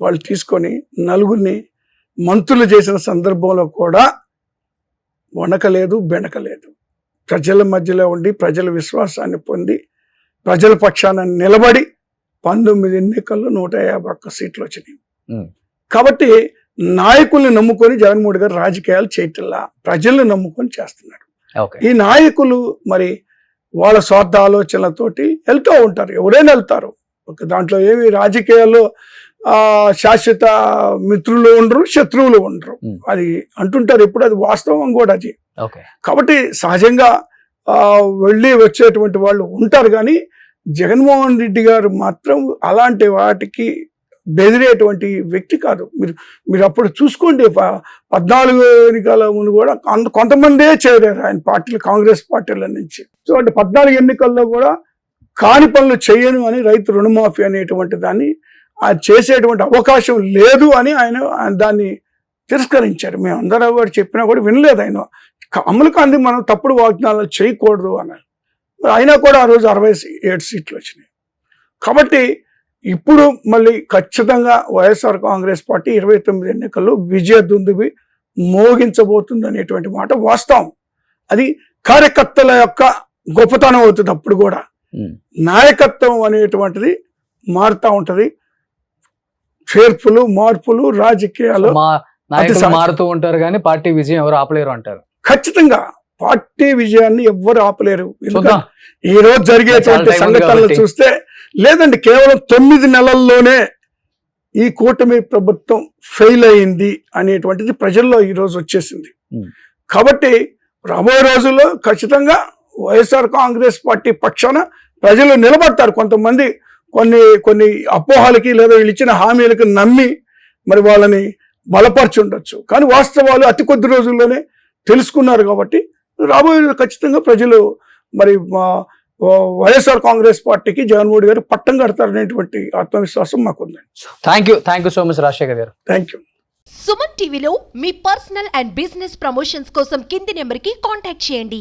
వాళ్ళు తీసుకొని 4 మంత్రులు చేసిన సందర్భంలో కూడా వణకలేదు, బెణకలేదు. ప్రజల మధ్యలో ఉండి ప్రజల విశ్వాసాన్ని పొంది ప్రజల పక్షాన నిలబడి 19 ఎన్నికల్లో 151 సీట్లు వచ్చినాయి. కాబట్టి నాయకుల్ని నమ్ముకొని జగన్మోహన్ రెడ్డి గారు రాజకీయాలు చేయటల్లా, ప్రజల్ని నమ్ముకొని చేస్తున్నాడు. ఈ నాయకులు మరి వాళ్ళ స్వార్థ ఆలోచనలతోటి వెళ్తూ ఉంటారు, ఎవరైనా వెళ్తారు. దాంట్లో ఏమి రాజకీయాల్లో శాశ్వత మిత్రులు ఉండరు, శత్రువులు ఉండరు, అది అంటుంటారు ఎప్పుడు, అది వాస్తవం కూడా అది. కాబట్టి సహజంగా వెళ్ళి వచ్చేటువంటి వాళ్ళు ఉంటారు. కానీ జగన్మోహన్ రెడ్డి గారు మాత్రం అలాంటి వాటికి బెదిరేటువంటి వ్యక్తి కాదు. మీరు అప్పుడు చూసుకోండి, 14 ఎన్నికల ముందు కూడా కొంతమందే చేరారు ఆయన పార్టీలు, కాంగ్రెస్ పార్టీల నుంచి. సో అంటే 14 ఎన్నికల్లో కూడా కాని పనులు చేయను అని రైతు రుణమాఫీ అనేటువంటి దాన్ని చేసేటువంటి అవకాశం లేదు అని ఆయన దాన్ని తిరస్కరించారు. మేము అందరూ కూడా చెప్పినా కూడా వినలేదు ఆయన. అమలు కాంతి మనం తప్పుడు వాగ్దానాలు చేయకూడదు అన్నారు. అయినా కూడా ఆ రోజు 67 సీట్లు వచ్చినాయి. కాబట్టి ఇప్పుడు మళ్ళీ ఖచ్చితంగా వైఎస్ఆర్ కాంగ్రెస్ పార్టీ 29 ఎన్నికల్లో విజయ దుందుబి మోగించబోతుంది అనేటువంటి మాట వాస్తవం. అది కార్యకర్తల యొక్క గొప్పతనం అవుతుంది. అప్పుడు కూడా నాయకత్వం అనేటువంటిది మారుతూ ఉంటది. చేర్పులు మార్పులు రాజకీయాలు మారుతూ ఉంటారు, కానీ పార్టీ విజయం ఎవరు ఆపలేరు అంటారు. ఖచ్చితంగా పార్టీ విజయాన్ని ఎవ్వరు ఆపలేరు. ఎందుకంటే ఈ రోజు జరిగేటువంటి సంఘటనలు చూస్తే లేదండి, కేవలం 9 నెలల్లోనే ఈ కూటమి ప్రభుత్వం ఫెయిల్ అయింది అనేటువంటిది ప్రజల్లో ఈ రోజు వచ్చేసింది. కాబట్టి రాబోయే రోజుల్లో ఖచ్చితంగా వైఎస్ఆర్ కాంగ్రెస్ పార్టీ పక్షాన ప్రజలు నిలబడతారు. కొంతమంది కొన్ని అపోహలకి లేదా వీళ్ళు ఇచ్చిన హామీలకు నమ్మి మరి వాళ్ళని బలపరిచి ఉండొచ్చు. కానీ వాస్తవాలు అతి కొద్ది రోజుల్లోనే తెలుసుకున్నారు. కాబట్టి రాబోయే ఖచ్చితంగా ప్రజలు మరి వైఎస్ఆర్ కాంగ్రెస్ పార్టీకి జగన్మోహన్ రెడ్డి గారు పట్టం కడతారనేటువంటి ఆత్మవిశ్వాసం మాకుంది. Thank you so much Rajasekhar గారు. Thank you. సుమన్ టీవీలో మీ పర్సనల్ అండ్ బిజినెస్ ప్రమోషన్స్ కోసం కింది నెంబర్కి కాంటాక్ట్ చేయండి.